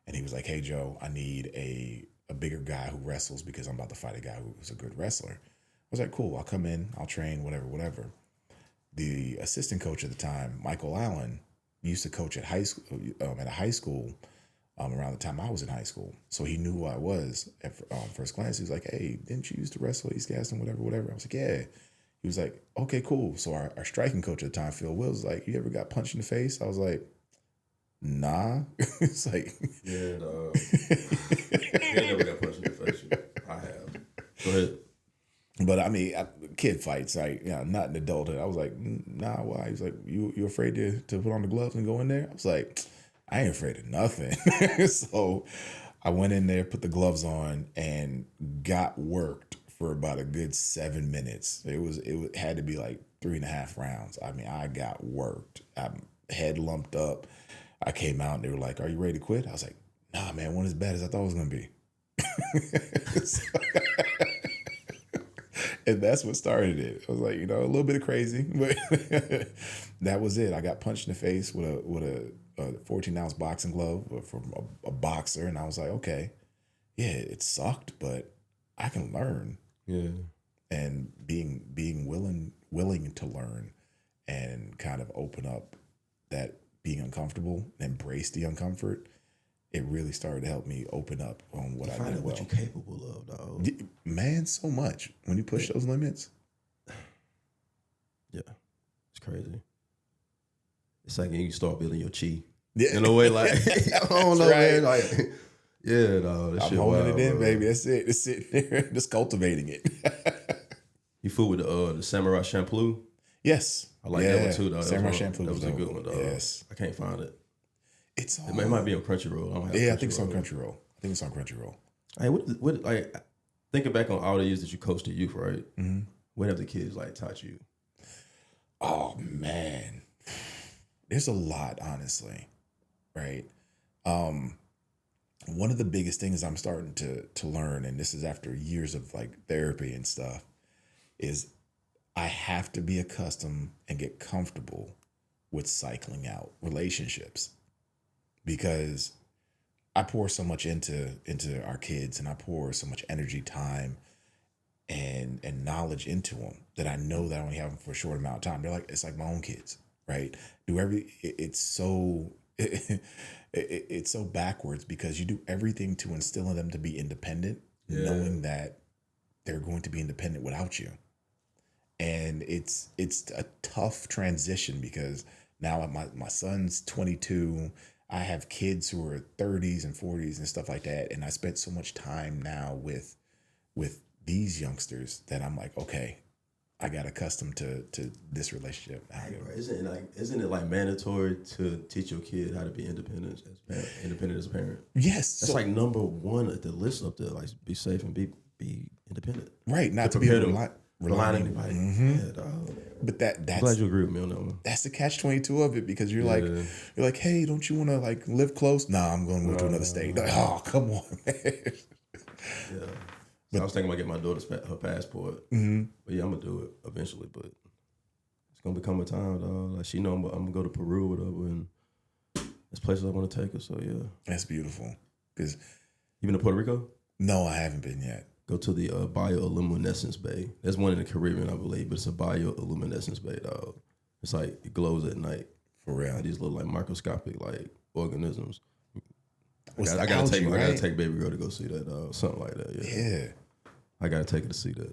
And he was like, "Hey, Joe, I need a bigger guy who wrestles because I'm about to fight a guy who's a good wrestler." I was like, "Cool, I'll come in, I'll train, whatever." The assistant coach at the time, Michael Allen, used to coach at high school, at a high school around the time I was in high school. So he knew who I was at first glance. He was like, "Hey, didn't you used to wrestle East Gaston, whatever?" I was like, "Yeah." He was like, "Okay, cool." So our striking coach at the time, Phil Wills, was like, "You ever got punched in the face?" I was like, "Nah." It's like, yeah, dog. I never got punched in the face. I have. Go ahead. But I mean, kid fights, like, not in adulthood. I was like, "Nah, why?" He was like, "You afraid to put on the gloves and go in there?" I was like, "I ain't afraid of nothing." So I went in there, put the gloves on, and got worked for about a good 7 minutes. It had to be like 3.5 rounds. I mean, I got worked. Head lumped up. I came out and they were like, "Are you ready to quit?" I was like, "Nah, man, wasn't as bad as I thought it was gonna be." And that's what started it. I was like, a little bit of crazy, but that was it. I got punched in the face with a 14-ounce boxing glove from a boxer, and I was like, okay, yeah, it sucked, but I can learn. Yeah. And being willing to learn and kind of open up that being uncomfortable, embrace the uncomfort, it really started to help me open up on what I did well. What you're capable of, dog. Man, so much. When you push those limits. Yeah. It's crazy. It's like you start building your chi. Yeah. In a way, like, I don't know, right. Man. Like, yeah, dog. That I'm shit holding wild, it in, bro. baby. That's it. It's sitting there, just cultivating it. You fool with the Samurai Champloo? Yes. I like that one too, though. Samurai Champloo that was a good one, dog. Yes. I can't find it. It might be on Crunchyroll. I think it's on Crunchyroll. Hey, what like thinking back on all the years that you coached at youth, right? Mm-hmm. What have the kids like taught you? Oh man, there's a lot, honestly, right? One of the biggest things I'm starting to learn, and this is after years of like therapy and stuff, is I have to be accustomed and get comfortable with cycling out relationships, because I pour so much into our kids, and I pour so much energy, time, and knowledge into them that I know that I only have them for a short amount of time. It's like my own kids, right? It's so it's so backwards, because you do everything to instill in them to be independent, knowing that they're going to be independent without you. And it's a tough transition, because now my son's 22. I have kids who are 30s and 40s and stuff like that. And I spent so much time now with these youngsters that I'm like, okay, I got accustomed to this relationship. Isn't it like mandatory to teach your kid how to be independent as a parent? Yes. That's like number one at the list up there. Like, be safe and be independent. Right. Not to be relying on anybody. Mm-hmm. Yeah, dog. But that's I'm glad you agree with me on that one. That's the catch-22 of it, because you're like, hey, don't you want to like live close? Nah, I'm going to move to another state. Like, oh, come on, man. Yeah. So I was thinking about getting my daughter her passport. Mm-hmm. But yeah, I'm gonna do it eventually. But it's gonna become a time, dog. Like, she know I'm gonna go to Peru or whatever, and there's places I want to take her. So yeah, that's beautiful. Because you been to Puerto Rico? No, I haven't been yet. Go to the bioluminescence bay. There's one in the Caribbean, I believe, but it's a bioluminescence bay, dog. It's like it glows at night. For real. Like these little like microscopic like organisms. I gotta take baby girl to go see that, dog. Something like that. Yeah. I gotta take her to see that.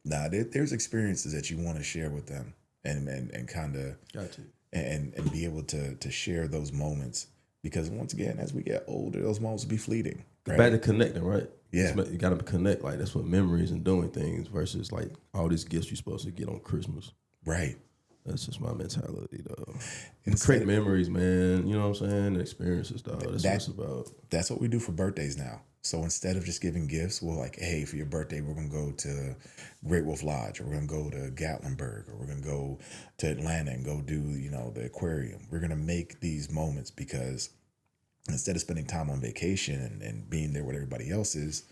Nah, there's experiences that you want to share with them, and kind of got to and be able to share those moments, because once again, as we get older, those moments will be fleeting. Right? Back to connecting, right? Yeah, you gotta connect. Like, that's what memories and doing things versus like all these gifts you're supposed to get on Christmas. Right. That's just my mentality, though. Create memories, man. You know what I'm saying? And experiences, dog. That's what it's about. That's what we do for birthdays now. So instead of just giving gifts, we're like, hey, for your birthday, we're going to go to Great Wolf Lodge, or we're going to go to Gatlinburg, or we're going to go to Atlanta and go do, the aquarium. We're going to make these moments, because instead of spending time on vacation and being there with everybody else is,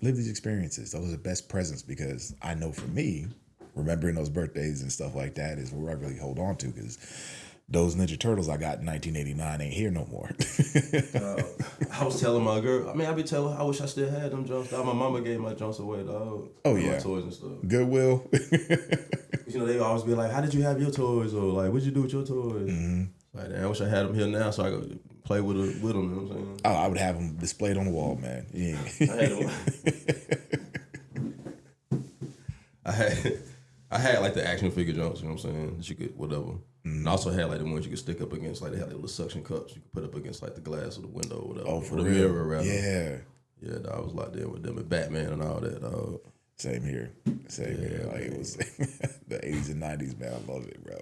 live these experiences. Those are the best presents, because I know for me, remembering those birthdays and stuff like that is where I really hold on to, because those Ninja Turtles I got in 1989 ain't here no more. I was telling my girl, I be telling her, I wish I still had them Jones. My mama gave my Jones away, dog. Oh, yeah. My toys and stuff. Goodwill. They always be like, how did you have your toys? Or like, what'd you do with your toys? Mm-hmm. Like, I wish I had them here now so I could play with them, you know what I'm saying? Oh, I would have them displayed on the wall, man. Yeah. I had like the action figure Jones, you know what I'm saying? That you could, whatever. Mm-hmm. And I also had like the ones you could stick up against, like they had like little suction cups you could put up against like the glass of the window or whatever. Oh, for the real? Mirror, rather. Yeah. Yeah, dog, I was locked in with them and Batman and all that, dog. Same here. Like, it was the 80s and 90s, man. I love it, bro.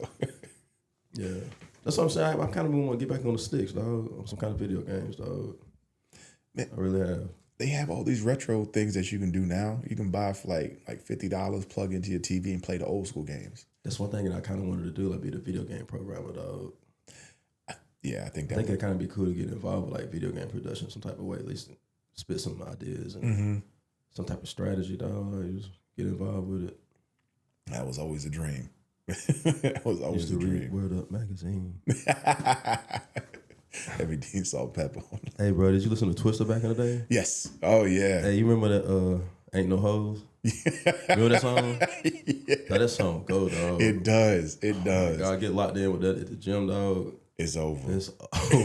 Yeah. That's what I'm saying. I kind of want to get back on the sticks, dog. On some kind of video games, dog. Man, I really have. They have all these retro things that you can do now. You can buy for like $50, plug into your TV, and play the old school games. That's one thing that I kind of wanted to do, like be the video game programmer, dog. Yeah, I think it'd kind of be cool to get involved with like video game production some type of way, at least spit some ideas and some type of strategy, dog. Like, just get involved with it. That was always a dream. That was always a dream. Word Up magazine. Heavy D, salt, pepper. Hey, bro, did you listen to Twister back in the day? Yes. Oh yeah. Hey, you remember that Ain't No Hoes? Remember that song? Yeah. Now, that song go, dog. It does. It does. God, get locked in with that at the gym, dog. It's over. It's over.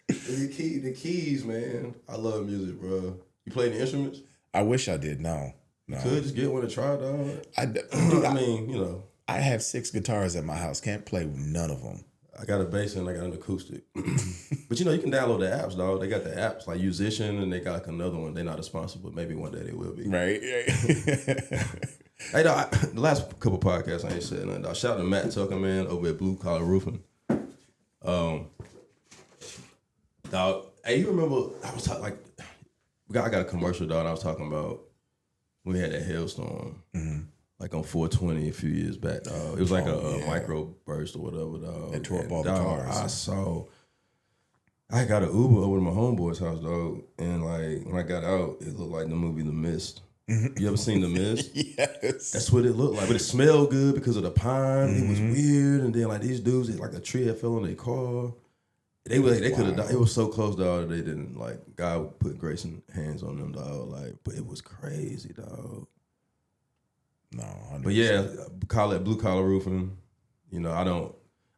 The keys, man. I love music, bro. You play any instruments? I wish I did. No. Could just get one to try, dog. I mean, you know. I have 6 guitars at my house. Can't play none of them. I got a bass and I got an acoustic. But you know, you can download the apps, dog. They got the apps like Musician, and they got like another one. They're not a sponsor, but maybe one day they will be. Right. Hey, dog, the last couple podcasts I ain't said nothing, dog. Shout out to Matt Tucker, man, over at Blue Collar Roofing. Dog, hey, you remember I was talking like I got a commercial, dog. And I was talking about when we had that hailstorm. Mm-hmm. Like on 420 a few years back, dog. It was like a micro burst or whatever, dog. It tore up all the cars. I got an Uber over to my homeboy's house, dog. And like when I got out, it looked like the movie The Mist. Mm-hmm. You ever seen The Mist? Yes. That's what it looked like. But it smelled good because of the pine. Mm-hmm. It was weird. And then like these dudes, like a tree had fell on their car. They could have died. It was so close, dog, that they didn't, like, God put grace and hands on them, dog. Like, but it was crazy, dog. No, 100%. But yeah, call it blue collar roofing. You know,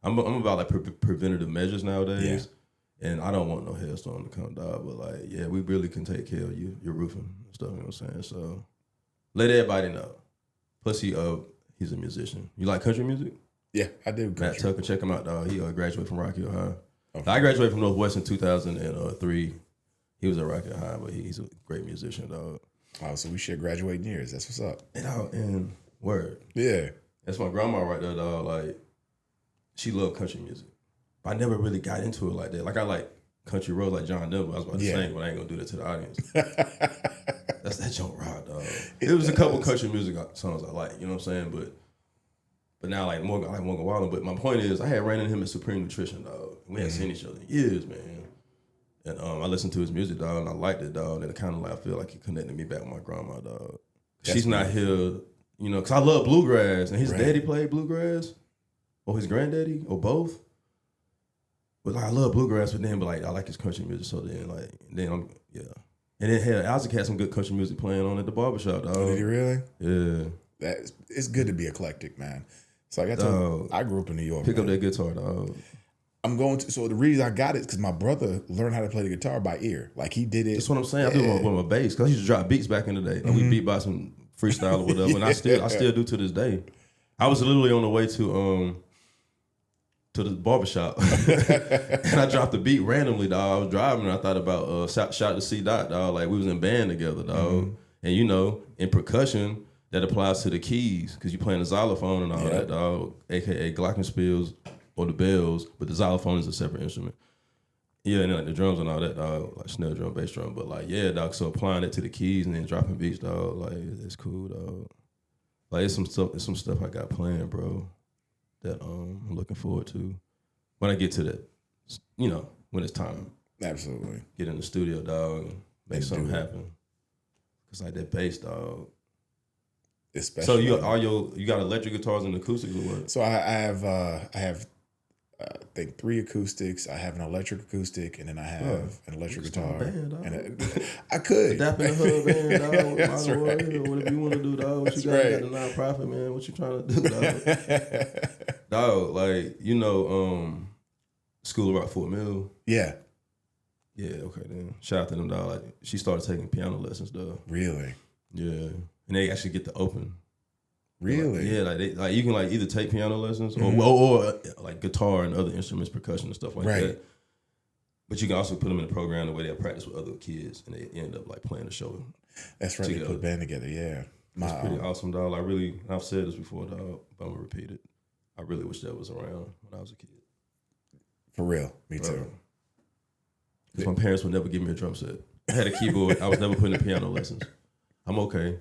I'm about like preventative measures nowadays, and I don't want no hailstorm to come, dog. But like, yeah, we really can take care of your roofing and stuff. You know what I'm saying? So let everybody know. Plus, he's a musician. You like country music? Yeah, I do. Matt Tucker, check him out, dog. He graduated from Rock Hill High. Okay. I graduated from Northwestern in 2003. He was at Rock Hill High, but he's a great musician, dog. Oh, so we share graduating years. That's what's up. And word. Yeah. That's my grandma right there, dog. Like, she loved country music. But I never really got into it like that. Like, I like country roads like John Denver. I was about to sing, but I ain't going to do that to the audience. That's that joke rock, dog. There was a couple country music songs I like, you know what I'm saying? But now, like, I like Morgan Wallen. But my point is, I had ran into him at Supreme Nutrition, dog. We hadn't seen each other in years, man. And I listened to his music, dog, and I liked it, dog. And it kind of like, I feel like it connected me back with my grandma, dog. She's not here, you know, because I love bluegrass. And his daddy played bluegrass, or his granddaddy, or both. But like, I love bluegrass, but like, I like his country music. So then, And then, Isaac had some good country music playing on at the barbershop, dog. Did he really? Yeah. It's good to be eclectic, man. So I grew up in New York. Pick up that guitar, dog. So the reason I got it is because my brother learned how to play the guitar by ear. Like he did it. That's what I'm saying. I do it with my bass because I used to drop beats back in the day. Like we beat by some freestyle or whatever, and I still do to this day. I was literally on the way to the barbershop, and I dropped the beat randomly, dog. I was driving, and I thought about shout to C Dot, dog. Like we was in band together, dog. And you know, in percussion, that applies to the keys because you're playing the xylophone and all that, dog. AKA glockenspiels. Or the bells, but the xylophone is a separate instrument. Yeah, and then like the drums and all that, dog, like snare drum, bass drum. But like, yeah, dog, so applying it to the keys and then dropping beats, dog, like it's cool, dog. Like it's some stuff I got playing, bro, that I'm looking forward to when I get to that, you know, when it's time. Absolutely. Get in the studio, dog, and make something happen. Cause like that bass, dog. Especially. So you got electric guitars and acoustics or what? So I have I think 3 acoustics. I have an electric acoustic, and then I have an electric guitar. And I could. Adapt in the hub band, dog. That's right. Whatever you want to do, dog. What you got? You got the nonprofit, man. What you trying to do, dog? Dog, like, you know, School of Rock Fort Mill. Yeah. Yeah, okay, then. Shout out to them, dog. Like, she started taking piano lessons, dog. Really? Yeah. And they actually get to open. Really? Like you can like either take piano lessons or like guitar and other instruments, percussion and stuff like that. But you can also put them in the program the way they practice with other kids, and they end up like playing the show. That's right. Together. They put a band together. Yeah, it's pretty awesome, dog. I've said this before, dog, but I'm gonna repeat it. I really wish that was around when I was a kid. For real, me too. Because my parents would never give me a drum set. I had a keyboard. I was never putting in piano lessons. I'm okay.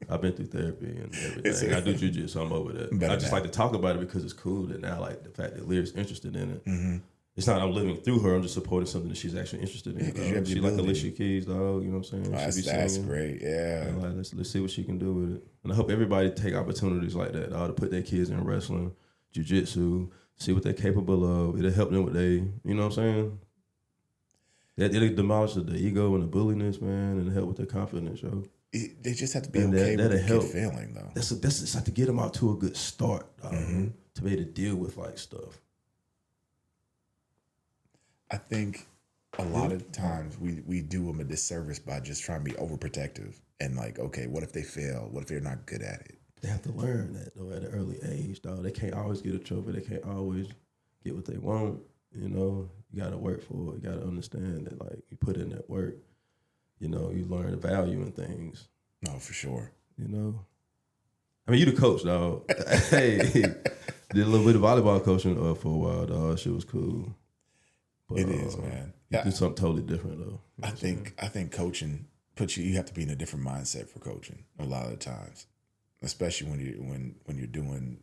I've been through therapy and everything. I do jiu-jitsu, so I'm over that. I just like to talk about it because it's cool that now, like, the fact that Lear's interested in it. Mm-hmm. it's not I'm living through her. I'm just supporting something that she's actually interested in. Yeah, you have the she like ability. Alicia Keys, dog. You know what I'm saying? Oh, She be that's singing. great. Yeah. And like, let's see what she can do with it. And I hope everybody take opportunities like that, to put their kids in wrestling, jiu-jitsu, see what they're capable of. It'll help them with you know what I'm saying? It'll demolish the ego and the bulliness, man, and help with their confidence, yo. They just have to be And okay with the help. kid failing, though. That's it's like to get them out to a good start, dog, to be able to deal with like stuff. I think a lot of times we do them a disservice by just trying to be overprotective and like, okay, what if they fail? What if they're not good at it? They have to learn that though at an early age, dog. They can't always get a trophy. They can't always get what they want. You know, you gotta work for it. You gotta understand that, like, you put in that work. You know, you learn the value in things. No, for sure. You know, I mean, you the coach, dog. Hey, did a little bit of volleyball coaching for a while, dog. Shit was cool. But, It is, man. You do something totally different though. You know I think coaching puts you have to be in a different mindset for coaching a lot of the times, especially when you're doing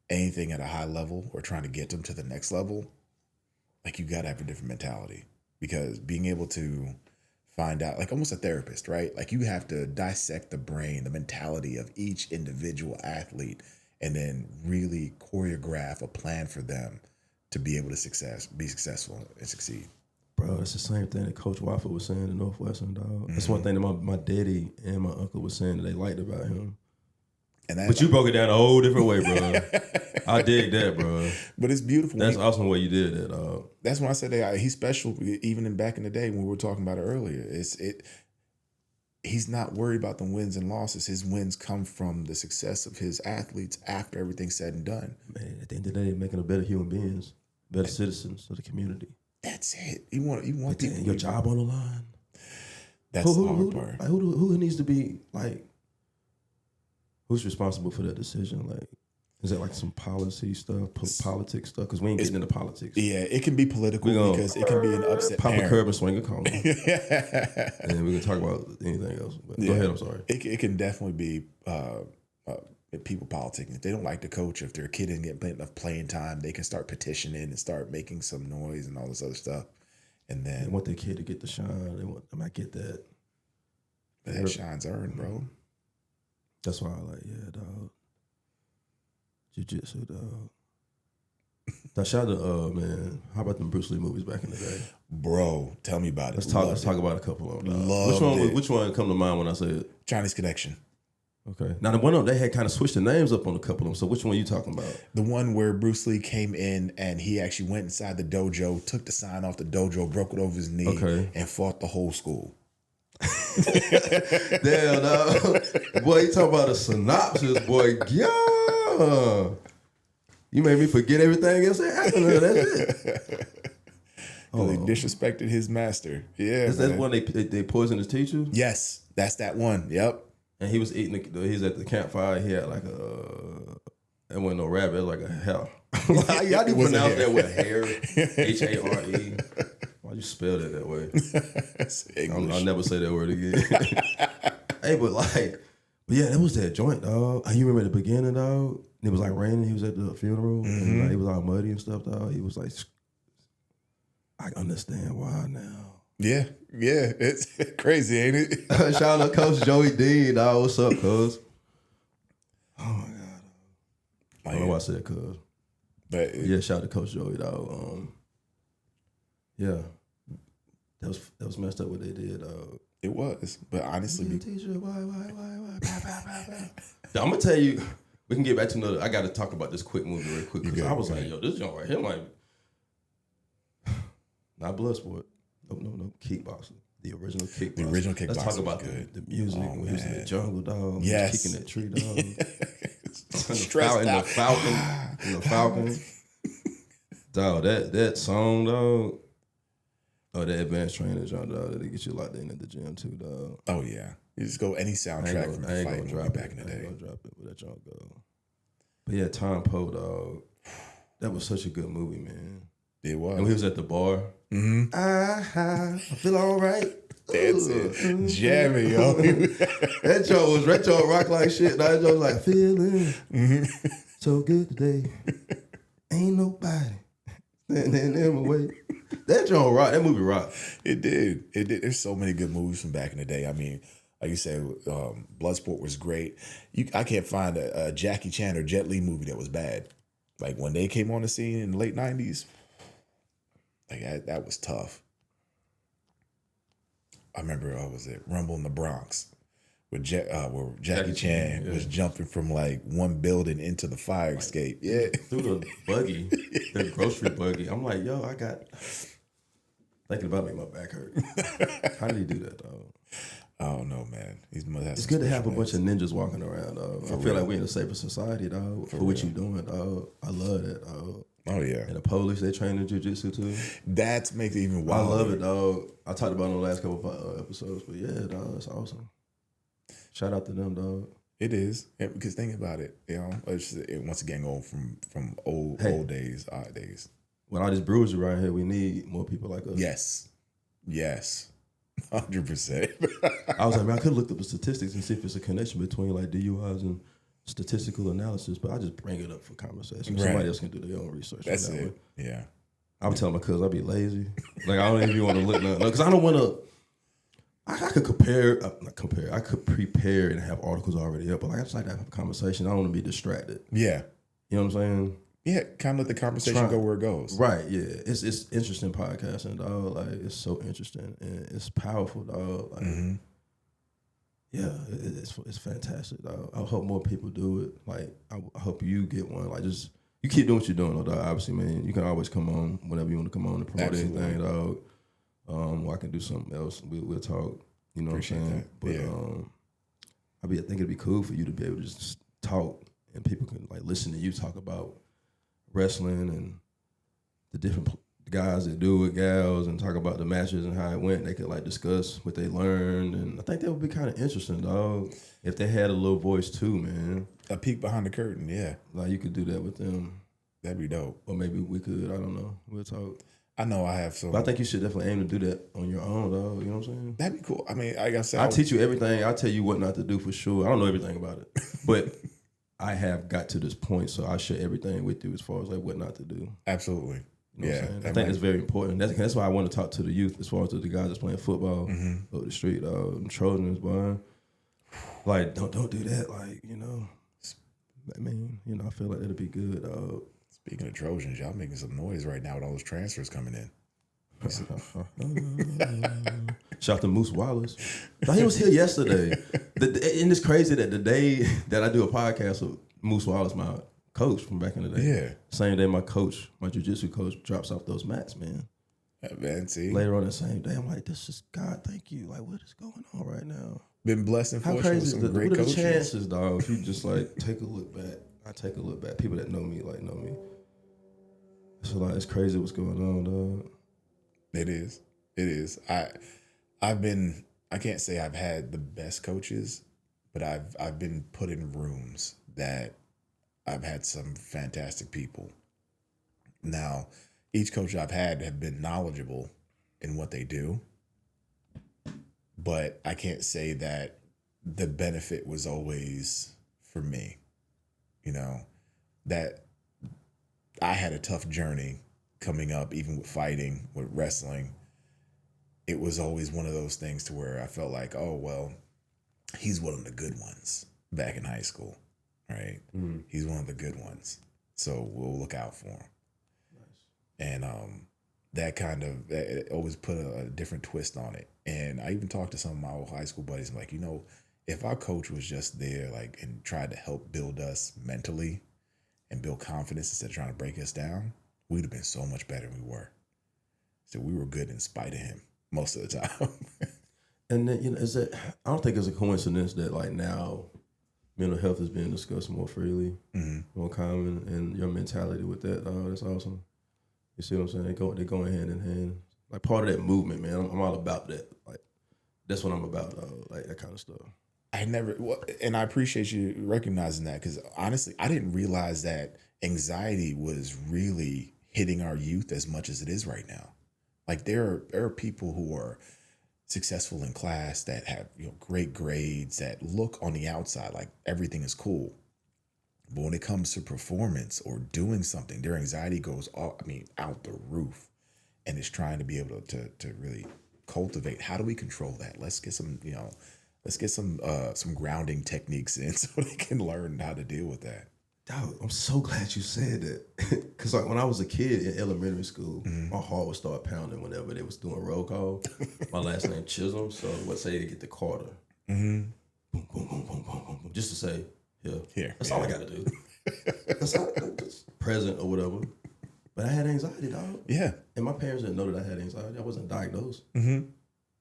anything at a high level or trying to get them to the next level. Like, you got to have a different mentality, because being able to find out, like almost a therapist, right? Like, you have to dissect the brain, the mentality of each individual athlete, and then really choreograph a plan for them to be able to be successful and succeed. Bro, it's the same thing that Coach Waffle was saying in Northwestern, dog. That's one thing that my daddy and my uncle was saying that they liked about him. But you broke it down a whole different way, bro. I dig that, bro. But it's beautiful. That's awesome the way you did that, dog. That's why I said that he's special, even back in the day when we were talking about it earlier. He's not worried about the wins and losses. His wins come from the success of his athletes after everything's said and done. Man, at the end of the day, making them better human beings, better citizens of the community. That's it. You want people. Your job on the line. That's the hard part. Like, who needs to be, like, who's responsible for that decision? Like, is that like some policy stuff, politics stuff? Because we ain't getting into politics. Yeah, it can be political because it can be an upset pop parent. a curb and swing a cone. And then we can talk about anything else. But go ahead, I'm sorry. It can definitely be people politicking. If they don't like the coach, if their kid isn't getting enough playing time, they can start petitioning and start making some noise and all this other stuff. And then they want their kid to get the shine. I might get that. But that shine's earned, bro. That's why I like, yeah, dog. Jiu-jitsu, dog. Now, shout out to, man, how about them Bruce Lee movies back in the day? Bro, tell me about it. Let's talk about a couple of them, dog. Which one come to mind when I say it? Chinese Connection. Okay. Now, the one of them, they had kind of switched the names up on a couple of them. So which one are you talking about? The one where Bruce Lee came in and he actually went inside the dojo, took the sign off the dojo, broke it over his knee, and fought the whole school. Damn, dog. Boy, you talking about a synopsis, boy. Yeah. You made me forget everything else that happened. That's it. Oh, they disrespected his master. Yeah. Is that one they poisoned his teacher? Yes, that's that one. Yep. And he was eating. He's at the campfire. He had like it wasn't no rabbit. It was like a hare. How do you pronounce that with hair? Hare. Why you spelled it that way? I'll never say that word again. Hey, but yeah, that was that joint, dog. You remember at the beginning, dog? It was like raining. He was at the funeral, and like, he was all muddy and stuff, dog. He was like, I understand why now. Yeah, it's crazy, ain't it? Shout out to Coach Joey Dean, dog. What's up, cuz? Oh my God. I don't know why I said cuz. But yeah, shout out to Coach Joey, dog. Yeah. That was messed up what they did, dog. It was. But honestly, teacher, why? I'm gonna tell you, we can get back to another. I gotta talk about this quick movie real quick. Because I was like, yo, this joint right here might not Bloodsport. No, Kickboxing. The original Kickboxing. The original Kickboxing. Let's talk about the music when he was in the jungle, dog. Yes. Kicking that tree, dog. Stressed out. The Falcon. Dog, that song, dog. Oh, that advanced training, dog. They get you locked in at the gym too, dog. Oh yeah. You just go any soundtrack from the fight movie back in the day. I ain't gonna drop it where that junk go. But yeah, Tom Poe, dog. That was such a good movie, man. It was. And when he was at the bar. Mm-hmm. I feel all right. That's it. Jamming, yo. That joke rock like shit. That joke was like, feeling so good today. Ain't nobody Then wait. That joint rock. That movie rock. It did. It did. There's so many good movies from back in the day. I mean, like you said, Bloodsport was great. I can't find a Jackie Chan or Jet Li movie that was bad. Like when they came on the scene in the late 90s, like that was tough. I remember, was it Rumble in the Bronx? Where Jackie Chan was jumping from like one building into the fire escape. Yeah. Through the buggy, the grocery buggy. I'm like, yo, thinking about it, my back hurt. How did he do that, dog? I don't know, man. It's good to have a bunch of ninjas walking around, dog. I feel like we're in a safer society, dog, for what you're doing, dog. I love that, dog. Oh, yeah. And the police, they train in jiu-jitsu, too. That makes it even wilder. I love it, dog. I talked about it on the last couple of episodes, but yeah, dog, it's awesome. Shout out to them, dog. It is. Yeah, because think about it, once again, going from old days, odd days. With all these brewers around here, we need more people like us. Yes. 100%. I was like, man, I could look up the statistics and see if it's a connection between like DUIs and statistical analysis, but I just bring it up for conversation. Right. Somebody else can do their own research. That's it. Yeah. I would tell my cousin I'd be lazy. Like, I don't even want to look nothing. Because I don't want to. I could I could prepare and have articles already up, but like, I just like to have a conversation. I don't want to be distracted. Yeah. You know what I'm saying? Yeah, kind of let the conversation go where it goes. Right, yeah. It's interesting podcasting, dog. Like, it's so interesting and it's powerful, dog. Like, yeah, it's fantastic, dog. I hope more people do it. Like, I hope you get one. Like, just, you keep doing what you're doing, though, dog. Obviously, man, you can always come on whenever you want to come on and promote anything, dog. Or I can do something else. We'll talk. You know what I'm saying? That. But I think it'd be cool for you to be able to just talk and people can like listen to you talk about wrestling and the different guys that do it, gals, and talk about the matches and how it went. They could like discuss what they learned, and I think that would be kind of interesting, dog. If they had a little voice too, man. A peek behind the curtain, yeah. Like you could do that with them. That'd be dope. Or maybe we could. I don't know. We'll talk. I know I have some. But I think you should definitely aim to do that on your own, dog. You know what I'm saying? That'd be cool. I mean, like I said, I teach you everything. I tell you what not to do for sure. I don't know everything about it, but I have got to this point, so I share everything with you as far as like what not to do. Absolutely. You know what I'm saying? I think that's very important. That's why I want to talk to the youth as far as the guys that's playing football up the street, the Trojans, boy. Like, don't do that. Like, you know, I mean, you know, I feel like it'll be good. Speaking of Trojans, y'all making some noise right now with all those transfers coming in. Shout out to Moose Wallace. He was here yesterday. And it's crazy that the day that I do a podcast with Moose Wallace, my coach from back in the day, same day my jiu-jitsu coach drops off those mats, man. Man, see? Later on the same day, I'm like, this is God, thank you. Like, what is going on right now? Been blessed and fortunate with some great what are coaches. The chances, dog, if you just like take a look back. I take a look back. People that know me, like, know me. So like, it's crazy what's going on, dog. It is. I can't say I've had the best coaches, but I've been put in rooms that I've had some fantastic people. Now, each coach I've had have been knowledgeable in what they do, but I can't say that the benefit was always for me. You know, that I had a tough journey coming up, even with fighting, with wrestling. It was always one of those things to where I felt like, oh, well, he's one of the good ones back in high school, right? Mm-hmm. He's one of the good ones. So we'll look out for him. Nice. And it always put a different twist on it. And I even talked to some of my old high school buddies. I'm like, you know, if our coach was just there, like, and tried to help build us mentally and build confidence instead of trying to break us down, we'd have been so much better than we were. So we were good in spite of him most of the time. And then, you know, I don't think it's a coincidence that like now mental health is being discussed more freely, more common, and your mentality with that, that's awesome. You see what I'm saying? They're going hand in hand. Like part of that movement, man. I'm all about that. Like that's what I'm about, like that kind of stuff. And I appreciate you recognizing that, because honestly, I didn't realize that anxiety was really hitting our youth as much as it is right now. Like there are people who are successful in class that have, you know, great grades, that look on the outside like everything is cool. But when it comes to performance or doing something, their anxiety goes out the roof. And it's trying to be able to really cultivate. How do we control that? Let's get some, some grounding techniques in so they can learn how to deal with that. Dog, I'm so glad you said that. Because like when I was a kid in elementary school, my heart would start pounding whenever they was doing roll call. My last name Chisholm, so let's say they get the Carter. Boom, boom, boom, boom, boom, boom, boom, just to say, here. That's all I got to do. That's present or whatever. But I had anxiety, dog. Yeah. And my parents didn't know that I had anxiety. I wasn't diagnosed.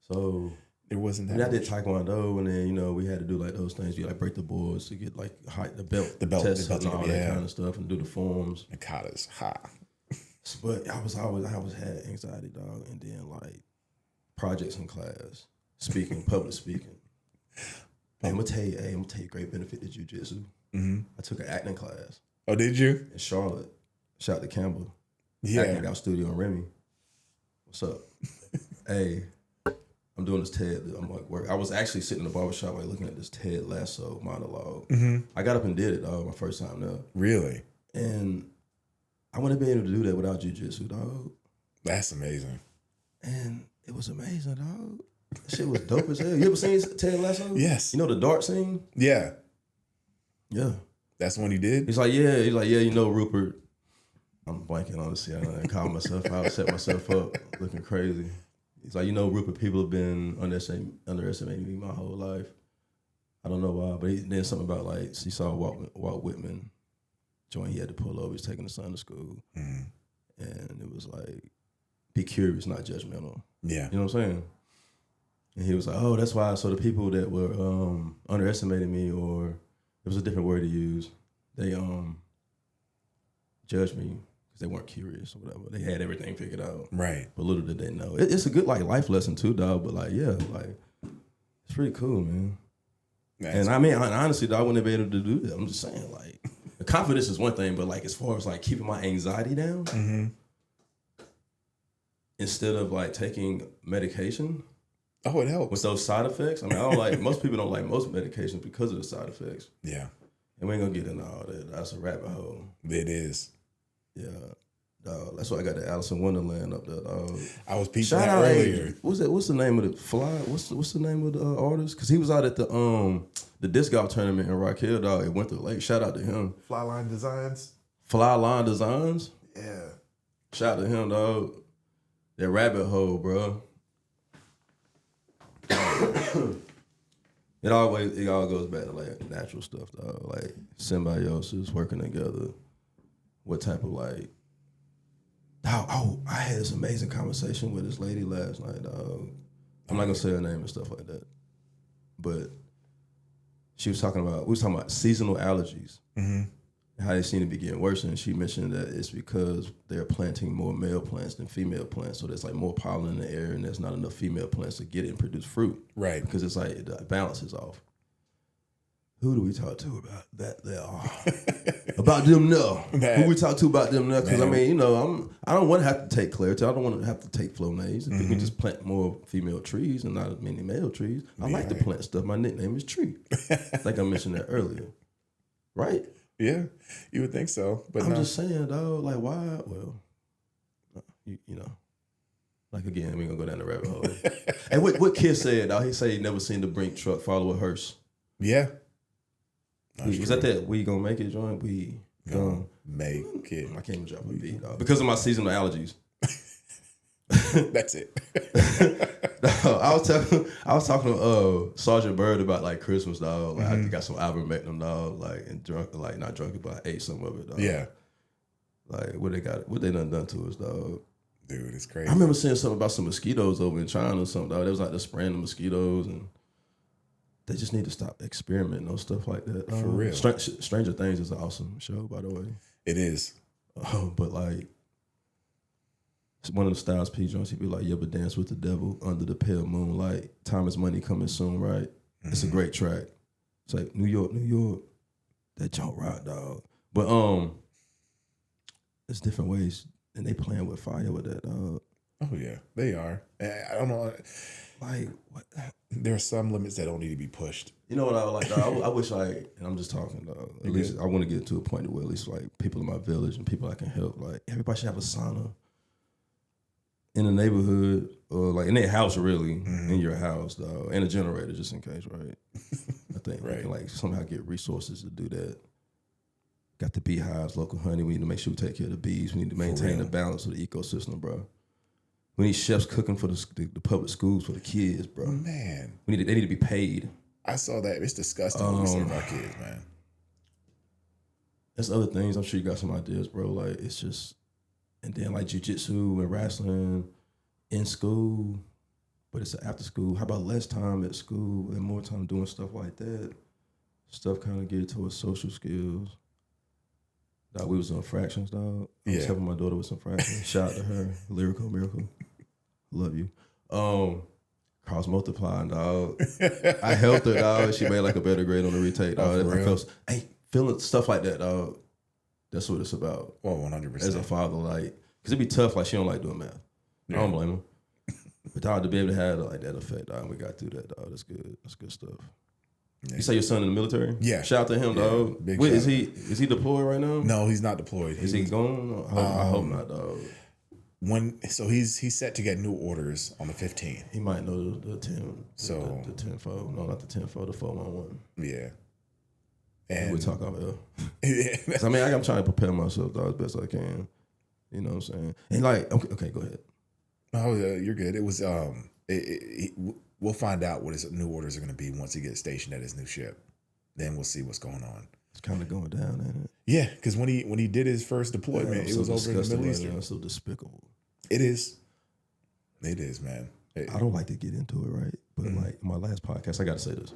So it wasn't that. I did Taekwondo, and then, we had to do like those things. You like break the boards to get like the belt tests and all that kind of stuff, and do the forms. The katas, ha. But I always had anxiety, dog. And then like projects in class, public speaking. Hey, I'm gonna tell you a great benefit to jiu-jitsu. I took an acting class. Oh, did you? In Charlotte. Shout out to Campbell. Yeah. Acting out studio in Remy. What's up? Hey, I'm doing this TED. I'm like work. I was actually sitting in the barbershop like looking at this Ted Lasso monologue. I got up and did it, dog, my first time there. Really? And I wouldn't have been able to do that without jiu-jitsu, dog. That's amazing. And it was amazing, dog. That shit was dope as hell. You ever seen Ted Lasso? Yes. You know the dart scene? Yeah. Yeah. That's when he did? He's like, yeah, Rupert. I'm blanking, honestly. I call myself out, set myself up, looking crazy. He's like, Rupert, people have been underestimating me my whole life. I don't know why, but then something about like, he saw Walt Whitman joint he had to pull over. He's taking his son to school. And it was like, be curious, not judgmental. Yeah. You know what I'm saying? And he was like, oh, that's why. So the people that were underestimating me, or it was a different word to use, they judged me because they weren't curious or whatever. They had everything figured out. Right. But little did they know. It's a good like life lesson too, dog. But like, yeah, like it's pretty cool, man. And I mean, honestly, dog, I wouldn't have been able to do that. I'm just saying, like, the confidence is one thing, but like as far as like keeping my anxiety down, instead of like taking medication. Oh, it helps. With those side effects. I mean, I don't like, most people don't like most medications because of the side effects. Yeah. And we ain't gonna get into all that. That's a rabbit hole. It is. Yeah. That's why I got the Alice in Wonderland up there. I was peeping that earlier. What's the name of the fly? What's the name of the artist? Because he was out at the disc golf tournament in Rock Hill, dog. It went to Lake. Shout out to him. Flyline Designs. Flyline Designs. Yeah. Shout out to him, dog. That rabbit hole, bro. It all goes back to like natural stuff, dog. Like symbiosis, working together. What type of like? I had this amazing conversation with this lady last night, dog. I'm not gonna say her name and stuff like that, but we was talking about seasonal allergies. How they seem to be getting worse, and she mentioned that it's because they're planting more male plants than female plants, so there's like more pollen in the air, and there's not enough female plants to get it and produce fruit. Right. Because it's like the balance is off. Who do we talk to about that? About them now. Who we talk to about them now? Because I mean, I don't want to have to take Claritin. I don't want to have to take Flonase. If we can just plant more female trees and not as many male trees, I like to plant stuff. My nickname is Tree. Like I mentioned that earlier, right? Yeah, you would think so, but I'm just saying, dog. Like, why? Well, like again, we gonna go down the rabbit hole. And what kid said, dog? He said he never seen the Brink truck follow a hearse. Yeah, was that we gonna make it, joint? We gonna make it. I can't even drop a beat, dog, because of my seasonal allergies. That's it. I was talking to Sergeant Bird about like Christmas, dog. Like I got some ivermectin, dog. Like and drunk, like not drunk, but I ate some of it, dog. Yeah. Like what they done to us, dog. Dude, it's crazy. I remember seeing something about some mosquitoes over in China or something, dog. They was like they're spraying the mosquitoes, and they just need to stop experimenting on stuff like that. For real. Stranger Things is an awesome show, by the way. It is. But like. One of the Styles P joints, he'd be like, "You ever dance with the devil under the pale moonlight? Time is money coming soon, right?" It's a great track. It's like New York, that joint rock, dog. But there's different ways, and they playing with fire with that, dog. Oh yeah, they are. I don't know. Like what? There are some limits that don't need to be pushed. You know what I would like? Dog? I wish like, and I'm just talking. Dog, at least I want to get to a point where at least like people in my village and people I can help. Like everybody should have a sauna in the neighborhood or like in their house, really, in your house, dog, and a generator just in case, right? I think we can like somehow get resources to do that. Got the beehives, local honey. We need to make sure we take care of the bees. We need to maintain the balance of the ecosystem, bro. We need chefs cooking for the public schools for the kids, bro. Man, they need to be paid. I saw that. It's disgusting what we serve our kids, man. There's other things. I'm sure you got some ideas, bro. Like it's just, and then like jiu-jitsu and wrestling in school, but it's after school. How about less time at school and more time doing stuff like that? Stuff kind of geared towards social skills. Dog, we was on fractions, dog. I was helping my daughter with some fractions. Shout out to her. Lyrical Miracle. Love you. Cross multiplying, dog. I helped her, dog. She made like a better grade on the retake, dog. Feeling stuff like that, dog. That's what it's about. Well, 100%. As a father, like, because it'd be tough, like, she don't like doing math. Yeah. I don't blame her. But, dog, to be able to have like that effect, dog, we got through that, dog. That's good. That's good stuff. Yeah. You say your son in the military? Yeah. Shout out to him, dog. Wait, is he deployed right now? No, he's not deployed. Is he going? I hope not, dog. He's set to get new orders on the 15th. He might know the 10. So the 10-4. No, not the 10-4, the 4-1-1. Yeah. And we'll talk about it. Yeah. I mean, I'm trying to prepare myself, dog, as best I can. You know what I'm saying? And like, okay, go ahead. Oh, you're good. It was we'll find out what his new orders are going to be once he gets stationed at his new ship. Then we'll see what's going on. It's kind of going down, ain't it? Yeah, because when he did his first deployment, it was over in the Middle East. It's so despicable. It is. It is, man. I don't like to get into it, right? But like my last podcast, I got to say this.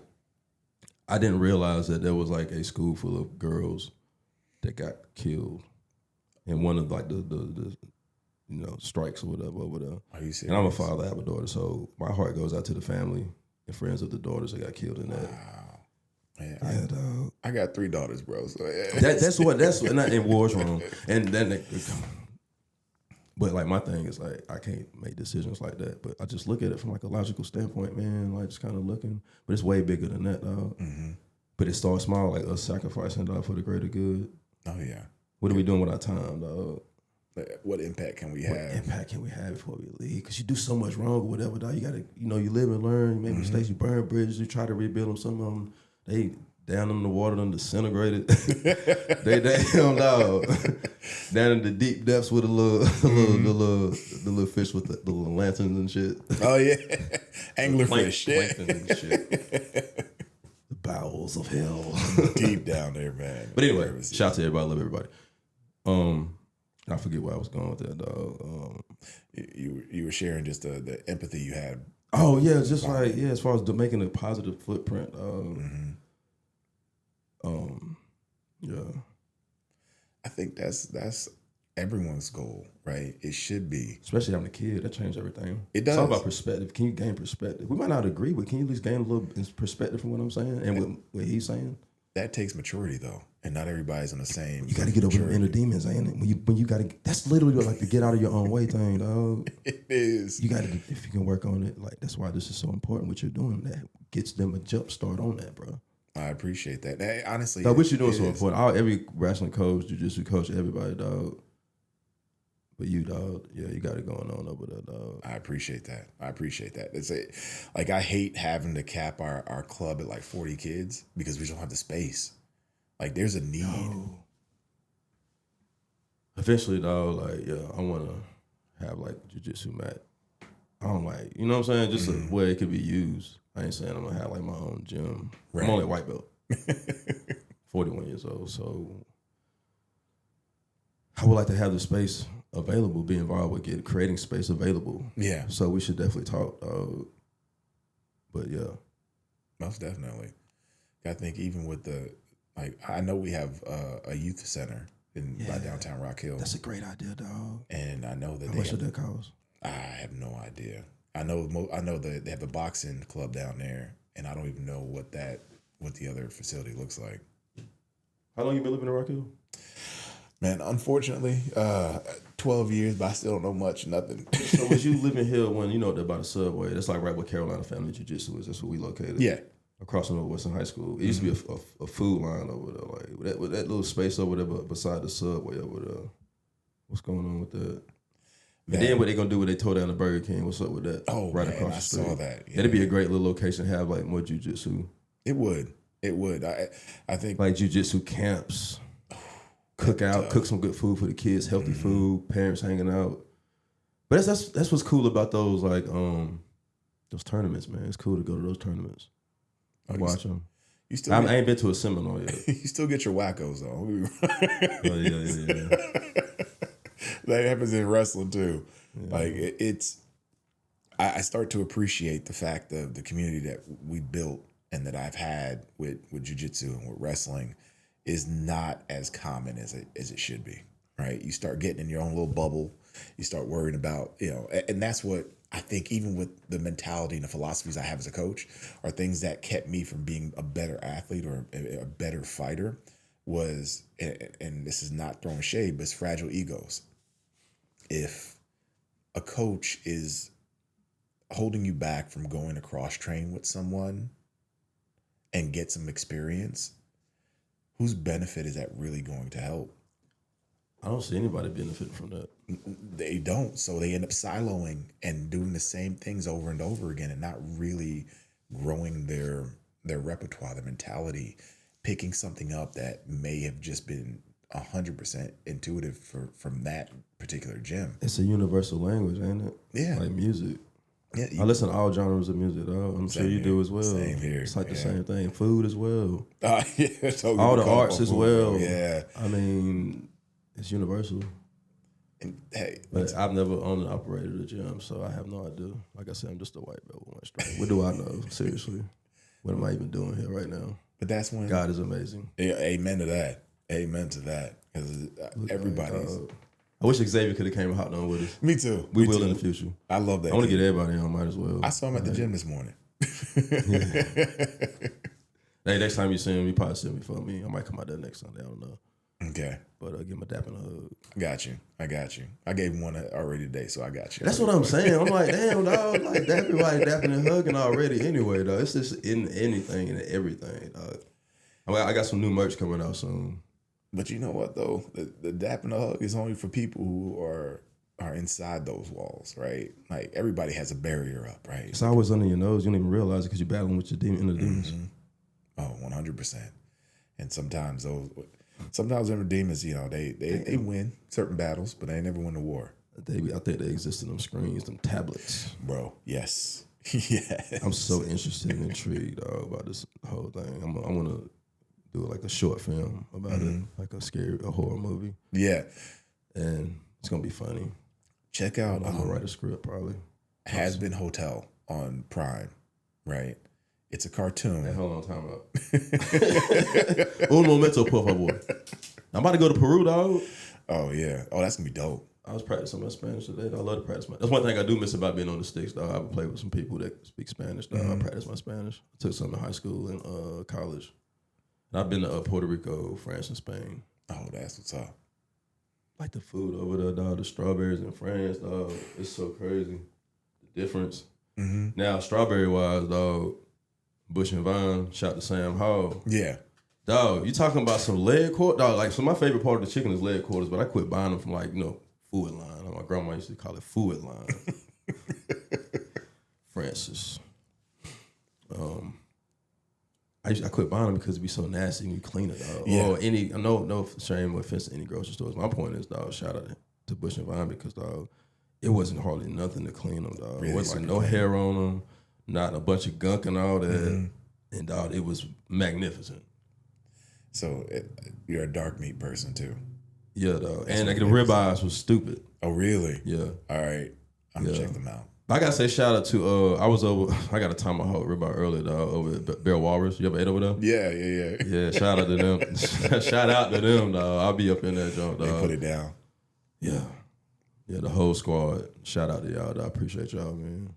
I didn't realize that there was like a school full of girls that got killed in one of like the strikes or whatever over there. Are you serious? And I'm a father, I have a daughter, so my heart goes out to the family and friends of the daughters that got killed in that. Wow. Man, yeah, dog. I got 3 daughters, bro. So that's not in war's room. And then but like my thing is like I can't make decisions like that. But I just look at it from like a logical standpoint, man. Like just kind of looking. But it's way bigger than that, dog. Mm-hmm. But it starts small, like us sacrificing, dog, for the greater good. Oh yeah. What are we doing with our time, dog? What impact can we have? What impact can we have before we leave? Because you do so much wrong or whatever, dog. You gotta, you live and learn. You make mistakes. You burn bridges. You try to rebuild them. Some of them, they down in the water, them disintegrated. They damn, dog. Down in the deep depths with the little fish with the little lanterns and shit. Oh yeah, anglerfish. Plankton and shit. The bowels of hell. Deep down there, man. But anyway, shout out to everybody. Love everybody. I forget where I was going with that, dog. You were sharing just the empathy you had. Oh yeah, just like as far as making a positive footprint. Yeah. I think that's everyone's goal, right? It should be. Especially having a kid, that changed everything. It does. It's all about perspective. Can you gain perspective? We might not agree, but can you at least gain a little perspective from what I'm saying and what he's saying? That takes maturity though, and not everybody's on the same. You got to get over the inner demons, ain't it? When you got to, that's literally like the get out of your own way thing, dog. It is. You got to, if you can work on it, like that's why this is so important. What you're doing, that gets them a jump start on that, bro. I appreciate that. Honestly, what you're doing is so important. Every wrestling coach, jiu-jitsu coach, everybody, dog. But you, dog, yeah, you got it going on over there, dog. I appreciate that. It's like I hate having to cap our club at like 40 kids because we don't have the space. Like there's a need. No. Eventually, dog, like I want to have like jiu-jitsu mat. I don't like, you know what I'm saying? Just where it could be used. I ain't saying I'm gonna have like my own gym. Right. I'm only a white belt. 41 years old, so I would like to have the space available, be involved with creating space available. Yeah. So we should definitely talk. But yeah. Most definitely. I think even with I know we have a youth center by downtown Rock Hill. That's a great idea, dog. And I know that how much should that cost? I have no idea. I know that they have a boxing club down there, and I don't even know what the other facility looks like. How long you been living in Rock Hill? Man, unfortunately, 12 years, but I still don't know much, nothing. So was you living here when, they're by the subway? That's like right where Carolina Family Jiu-Jitsu is. That's where we located. Yeah. across from Western High School. It used to be a food line over there, like with that little space over there beside the subway over there. What's going on with that? And then what they gonna do when they tore down the Burger King? What's up with that? Oh, right man, across the street. I saw that. Yeah. That'd be a great little location to have like more jiu-jitsu. It would. I think like jiu-jitsu camps, cook some good food for the kids, healthy food, parents hanging out. But that's what's cool about those like those tournaments, man. It's cool to go to those tournaments. Watch them. I ain't been to a seminar yet. You still get your wackos though. Oh yeah. That happens in wrestling too. Yeah. Like it's, I start to appreciate the fact of the community that we built and that I've had with jiu-jitsu and with wrestling is not as common as it should be. Right? You start getting in your own little bubble. You start worrying about, and that's what I think, even with the mentality and the philosophies I have as a coach, are things that kept me from being a better athlete or a better fighter was, and this is not throwing shade, but it's fragile egos. If a coach is holding you back from going to cross-train with someone and get some experience, whose benefit is that really going to help? I don't see anybody benefiting from that. They don't. So they end up siloing and doing the same things over and over again and not really growing their repertoire, their mentality, picking something up that may have just been 100% intuitive from that particular gym. It's a universal language, ain't it? Yeah. Like music. Yeah, I listen to all genres of music, though. I'm sure you do as well. Same here. It's like the same thing. Food as well. Yeah, all the arts as well. Yeah. I mean, it's universal. And, hey, but I've never owned and operated a gym, so I have no idea. Like I said, I'm just a white belt with one strike. What do I know? Seriously. What am I even doing here right now? But that's when God is amazing. Yeah, amen to that. Amen to that. Because everybody's. I wish Xavier could have came out on with us. Me too. We will in the future. I love that. I want to get everybody on. Might as well. I saw him at the gym this morning. Hey, next time you see him, you probably see him before me. I might come out there next Sunday. I don't know. Okay. But give him a dap and a hug. I got you. I gave him one already today, so I got you. That's what I'm saying. I'm like, damn, dog. Like, everybody dapping and hugging already anyway, dog. It's just in anything and everything, dog. I got some new merch coming out soon. But you know what, though? The dap and the hug is only for people who are inside those walls, right? Like, everybody has a barrier up, right? It's always under your nose. You don't even realize it because you're battling with your inner demons. Oh, 100%. And sometimes them demons, they win certain battles, but they never win the war. I think they exist in them screens, them tablets. Bro, yes. Yes. I'm so interested and intrigued, dog, about this whole thing. I want to do like a short film about it, like a horror movie. Yeah. And it's going to be funny. Check out. I'm going to write a script probably. Has Been Hotel on Prime, right? It's a cartoon. Hey, hold on, time out. Un momento, por favor. I'm about to go to Peru, dog. Oh, yeah. Oh, that's going to be dope. I was practicing my Spanish today. I love to practice my. That's one thing I do miss about being on the sticks, dog. I would play with some people that speak Spanish, dog. I practice my Spanish. I took some in high school and college. And I've been to Puerto Rico, France, and Spain. Oh, that's what's up. Like the food over there, dog. The strawberries in France, dog. It's so crazy. The difference. Now, strawberry-wise, dog, Bush and Vine, shout to Sam Hall. Yeah. Dog, you talking about some leg quarters? Dog, like, so my favorite part of the chicken is leg quarters, but I quit buying them from, like, Food Line. My grandma used to call it Food Line. Francis. I quit buying them because it'd be so nasty when you clean it, dog. Yeah. Or no shame or offense to any grocery stores. My point is, dog, shout out to Bush and Vine because, dog, it wasn't hardly nothing to clean them, dog. Really, it wasn't like no hair on them, not a bunch of gunk and all that. And, dog, it was magnificent. So you're a dark meat person, too. Yeah, dog. And like, the ribeyes was stupid. Oh, really? Yeah. All right. I'm going to check them out. I gotta say shout out to I got a tomahawk ribeye earlier, dog, over at Bear Walrus. You ever ate over there? Yeah. Yeah, shout out to them. Shout out to them, dog. I'll be up in that joint, dog. They put it down. Yeah. Yeah, the whole squad. Shout out to y'all, dog. I appreciate y'all, man.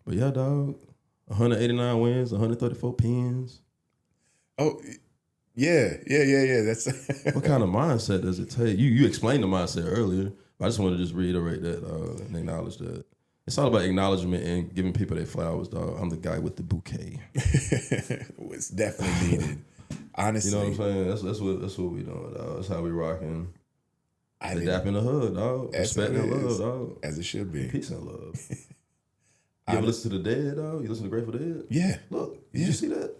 But yeah, dog. 189 wins, 134 pins. Oh, yeah. That's what kind of mindset does it take? You explained the mindset earlier. I just want to just reiterate that and acknowledge that. It's all about acknowledgement and giving people their flowers, dog. I'm the guy with the bouquet. It's definitely needed. Honestly, You know what I'm saying? That's what we doing, dog. That's how we rocking. The dap in the hood, dog. As Respect it and love, is. dog. As it should be. Peace and love. You ever listen to the Dead, dog? You listen to Grateful Dead? Yeah. Look, did you see that?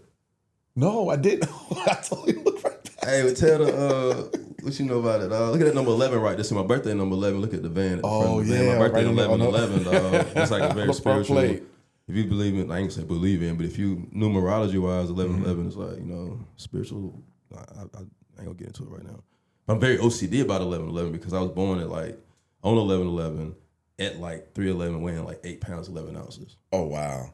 No, I didn't. I totally looked right back. Hey, but tell what you know about it, dog. Look at that number 11 right there. See, my birthday number 11. Look at the van at the front of the van. yeah, My birthday right 11, dog. It's like a very The front spiritual. plate. If you believe in, I ain't gonna say believe in, but if you numerology-wise, 11 is like, spiritual. I ain't gonna get into it right now. I'm very OCD about 11 because I was born at on 11 at 3'11", weighing 8 pounds 11 ounces. Oh wow.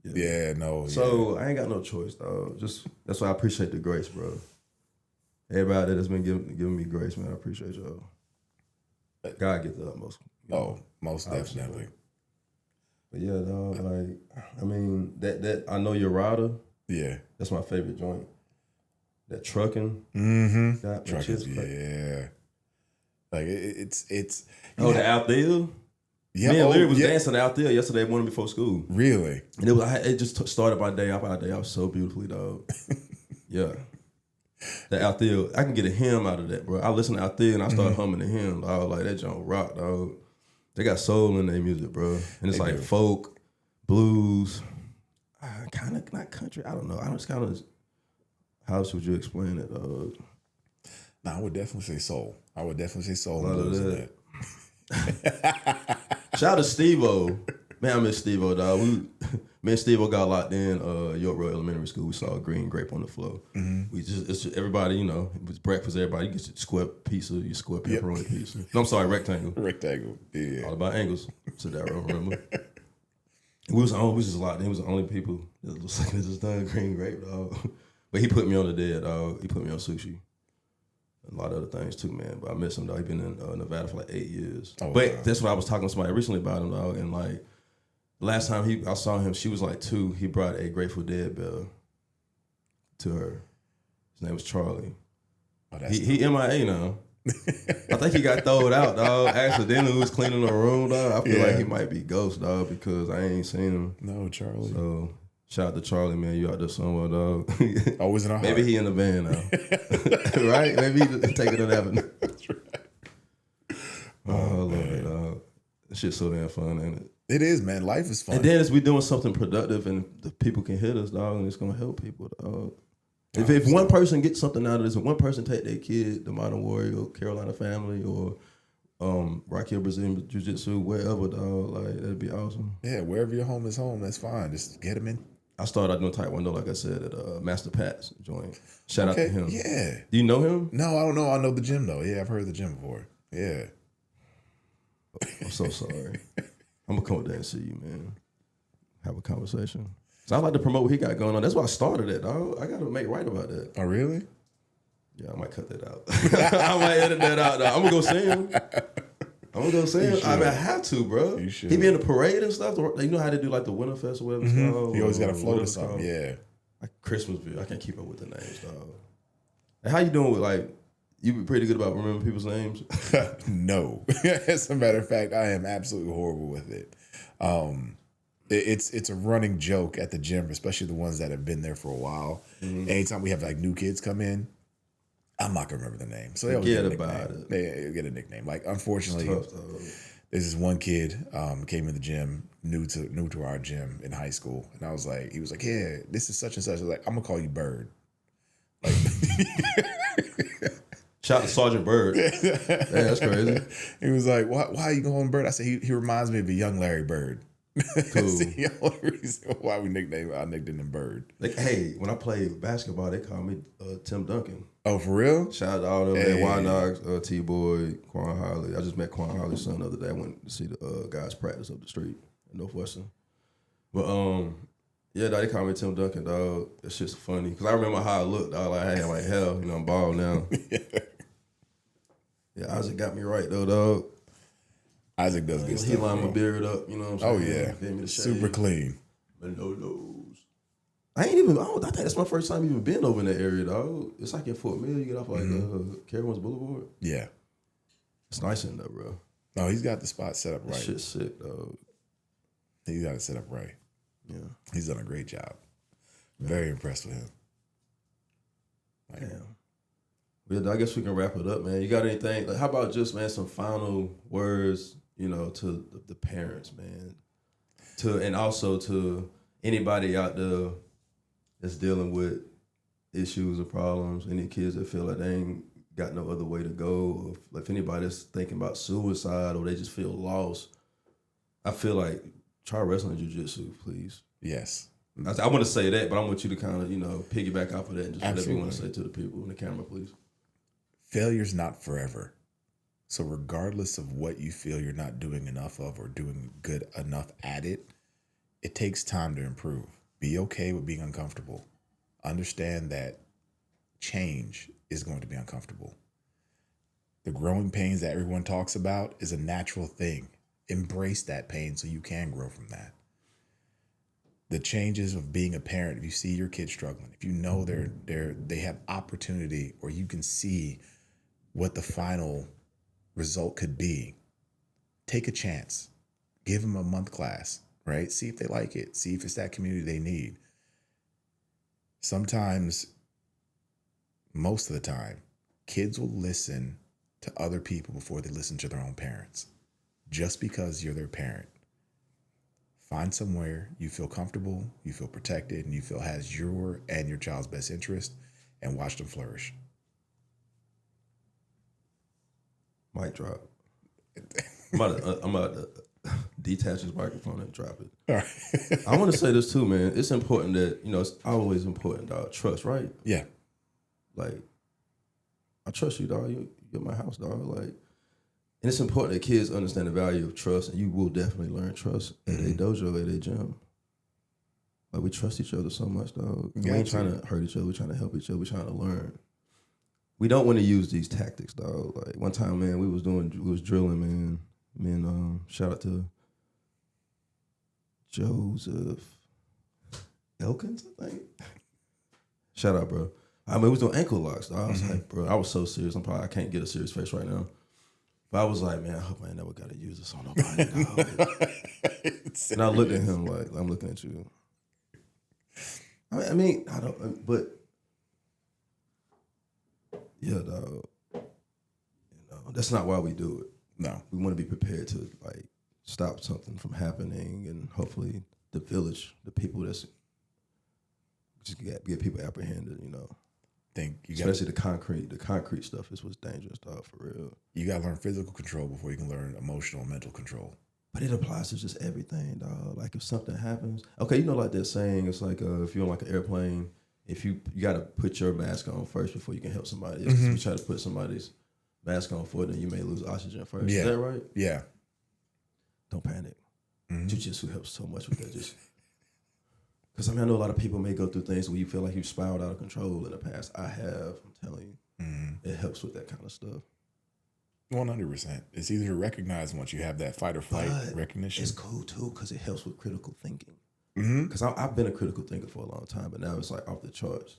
Yeah, no. So I ain't got no choice, dog. Just that's why I appreciate the grace, bro. Everybody that's been giving me grace, man, I appreciate y'all. God get the utmost. Most definitely. But yeah, dog. That I know your rider. Yeah, that's my favorite joint. That trucking. Mm-hmm. Truckers, yeah. Like it's. The out there. Yeah, me and Larry was dancing out there yesterday morning before school. Really? And it just started my day off. Our day off so beautifully, dog. Yeah. That out there, I can get a hymn out of that, bro. I listen to out there and I start humming the hymn, dog. Like that junk rock, dog. They got soul in their music, bro. And it's like folk, blues, kind of not country. I don't know. I just kind of. How else would you explain it, dog? Nah, I would definitely say soul. I would definitely say soul. And blues in that. Shout out to Steve-O. Man, I miss Steve-O, dog. Me and Steve-O got locked in York Road Elementary School. We saw a green grape on the floor. Mm-hmm. It's just everybody, it was breakfast, everybody. You get your square pizza, your square pepperoni pizza. No, I'm sorry, rectangle. Rectangle, yeah. All about angles. So that I remember. We was just locked in. He was the only people that was like, just done green grape, dog. But he put me on the dead, dog. He put me on sushi. A lot of other things too, man. But I miss him, dog. He been in Nevada for 8 years. But wow. That's what I was talking to somebody recently about him, dog. And last time I saw him, she was 2. He brought a Grateful Dead bell to her. His name was Charlie. Oh, he MIA now. I think he got thrown out, dog. Accidentally was cleaning the room, dog. I feel like he might be ghost, dog, because I ain't seen him. No, Charlie. So shout out to Charlie, man. You out there somewhere, dog. Always in our Maybe heart. He in the van now. Right? Maybe he taking it avenue. That's right. Oh, I love it, dog. That shit's so damn fun, ain't it? It is, man. Life is fun. And then as we doing something productive and the people can hit us, dog, and it's gonna help people, dog. If one person gets something out of this, if one person take their kid, the Modern Warrior, Carolina Family, or Rocky Hill Brazilian Jiu-Jitsu, wherever, dog, that'd be awesome. Yeah, wherever your home is home, that's fine. Just get them in. I started out doing Taekwondo, like I said, at Master Pat's joint. Shout out to him. Yeah. Do you know him? No, I don't know. I know the gym, though. Yeah, I've heard of the gym before. Yeah. I'm so sorry. I'm going to come up there and see you, man. Have a conversation. So I like to promote what he got going on. That's why I started it, dog. I got to make right about that. Oh, really? Yeah, I might cut that out. I might edit that out, dog. I'm going to go see him. I have to, bro. You should. He be in the parade and stuff. You know how they do the Winterfest or whatever it's called? He always got a float or something, yeah. Like Christmasville. I can't keep up with the names, dog. And how you doing with, you be pretty good about remembering people's names? No. As a matter of fact, I am absolutely horrible with it. It's a running joke at the gym, especially the ones that have been there for a while. Mm-hmm. Anytime we have new kids come in, I'm not gonna remember the name. So they always get a nickname. They get a nickname. Unfortunately, there's this one kid came in the gym, new to our gym in high school, and he was like, yeah, this is such and such. I was like, I'm gonna call you Bird. Shout out to Sergeant Bird. Yeah, that's crazy. He was like, why are you calling him Bird? I said, he reminds me of a young Larry Bird. Cool. That's the only reason why I nicknamed him Bird. Hey, when I played basketball, they called me Tim Duncan. Oh, for real? Shout out to all them. Hey. Y-Nox, T-Boy, Quan Holly. I just met Quan Holly's son the other day. I went to see the guys practice up the street at Northwestern. But yeah, dog, they call me Tim Duncan, dog. That shit's funny because I remember how I looked, dog. I had hell, I'm bald now. Yeah, Isaac got me right though, dog. Isaac does good stuff. He lined my beard up, you know what I'm saying? Oh yeah, gave me the shade. Super clean. I think that's my first time even been over in that area, dog. It's in Fort Mill. You get off Carowinds Boulevard. Yeah, it's nice in there, bro. No, he's got the spot set up right. That shit's sick, dog. He got it set up right. Yeah. He's done a great job. Very impressed with him. Damn. Yeah, I guess we can wrap it up, man. You got anything? Like, how about just, man, some final words, to the parents, man, and also to anybody out there that's dealing with issues or problems, any kids that feel like they ain't got no other way to go, or if anybody's thinking about suicide or they just feel lost, I feel like try wrestling jiu-jitsu, please. Yes. I want to say that, but I want you to kind of, piggyback off of that and just whatever you want to say to the people in the camera, please. Failure's not forever. So regardless of what you feel you're not doing enough of or doing good enough at it, it takes time to improve. Be okay with being uncomfortable. Understand that change is going to be uncomfortable. The growing pains that everyone talks about is a natural thing. Embrace that pain so you can grow from that. The changes of being a parent, if you see your kid struggling, if you know they have opportunity, or you can see what the final result could be, take a chance. Give them a month class, right? See if they like it. See if it's that community they need. Sometimes, most of the time, kids will listen to other people before they listen to their own parents. Just because you're their parent. Find somewhere you feel comfortable, you feel protected, and you feel has your and your child's best interest, and watch them flourish. Mic drop. I'm about to detach this microphone and drop it. All right. I want to say this too, man. It's important that, it's always important, dog. Trust, right? Yeah. Like, I trust you, dog. You're my house, dog. Like, and it's important that kids understand the value of trust, and you will definitely learn trust at a dojo, at a gym. Like, we trust each other so much, dog. We ain't trying to hurt each other. We're trying to help each other. We're trying to learn. We don't want to use these tactics, dog. Like, one time, man, we was drilling, man. Shout out to Joseph Elkins, I think. Shout out, bro. We was doing ankle locks, dog. I was like, bro, I was so serious. I can't get a serious face right now. But I was like, man, I hope I never got to use this on nobody, dog. And I looked at him like, I'm looking at you. I mean, I don't, but yeah, dog. That's not why we do it. No. We want to be prepared to, like, stop something from happening, and hopefully the village, the people that's just get people apprehended, Especially the concrete stuff is what's dangerous, dog, for real. You got to learn physical control before you can learn emotional and mental control. But it applies to just everything, dog. Like, if something happens, okay, like that saying, it's like if you're on like an airplane, if you got to put your mask on first before you can help somebody else. If you try to put somebody's mask on for them, you may lose oxygen first. Yeah. Is that right? Yeah. Don't panic. Jiu-jitsu helps so much with that. Just because I know a lot of people may go through things where you feel like you've spiraled out of control in the past. I have. I'm telling you, it helps with that kind of stuff. 100%. It's easier to recognize once you have that fight or flight recognition. It's cool too because it helps with critical thinking. Because I've been a critical thinker for a long time, but now it's like off the charts,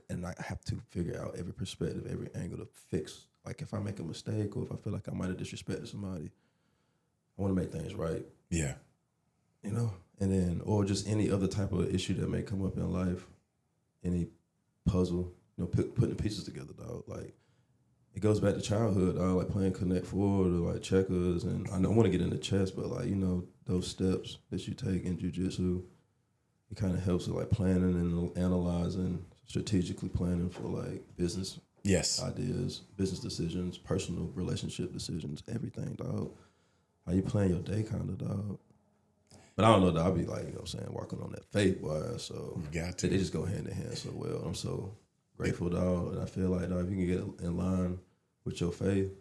and I have to figure out every perspective, every angle to fix. Like, if I make a mistake or if I feel like I might have disrespected somebody, I want to make things right. Yeah. And then, or just any other type of issue that may come up in life, any puzzle, putting the pieces together, dog. Like, it goes back to childhood, dog, like playing Connect Four or like checkers. And I want to get into chess, but like, those steps that you take in jiu-jitsu, it kind of helps with like planning and analyzing, strategically planning for like business ideas, business decisions, personal relationship decisions, everything, dog. How you plan your day, kind of, dog. But I don't know, dog. I'll be like, walking on that faith, boy. So you got to. They just go hand in hand so well. I'm so grateful, dog. And I feel like, dog, if you can get in line with your faith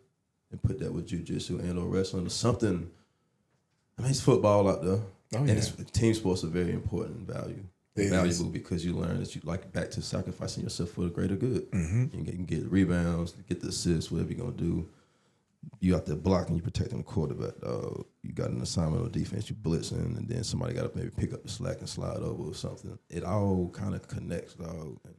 and put that with jiu-jitsu and or wrestling or something. I mean, it's football out there. Oh, yeah. And team sports are very important and valuable because you learn that you like back to sacrificing yourself for the greater good. You can get rebounds, get the assists, whatever you're going to do. You out there blocking, you protecting the quarterback, dog. You got an assignment on defense, you blitzing, and then somebody got to maybe pick up the slack and slide over or something. It all kind of connects, dog. And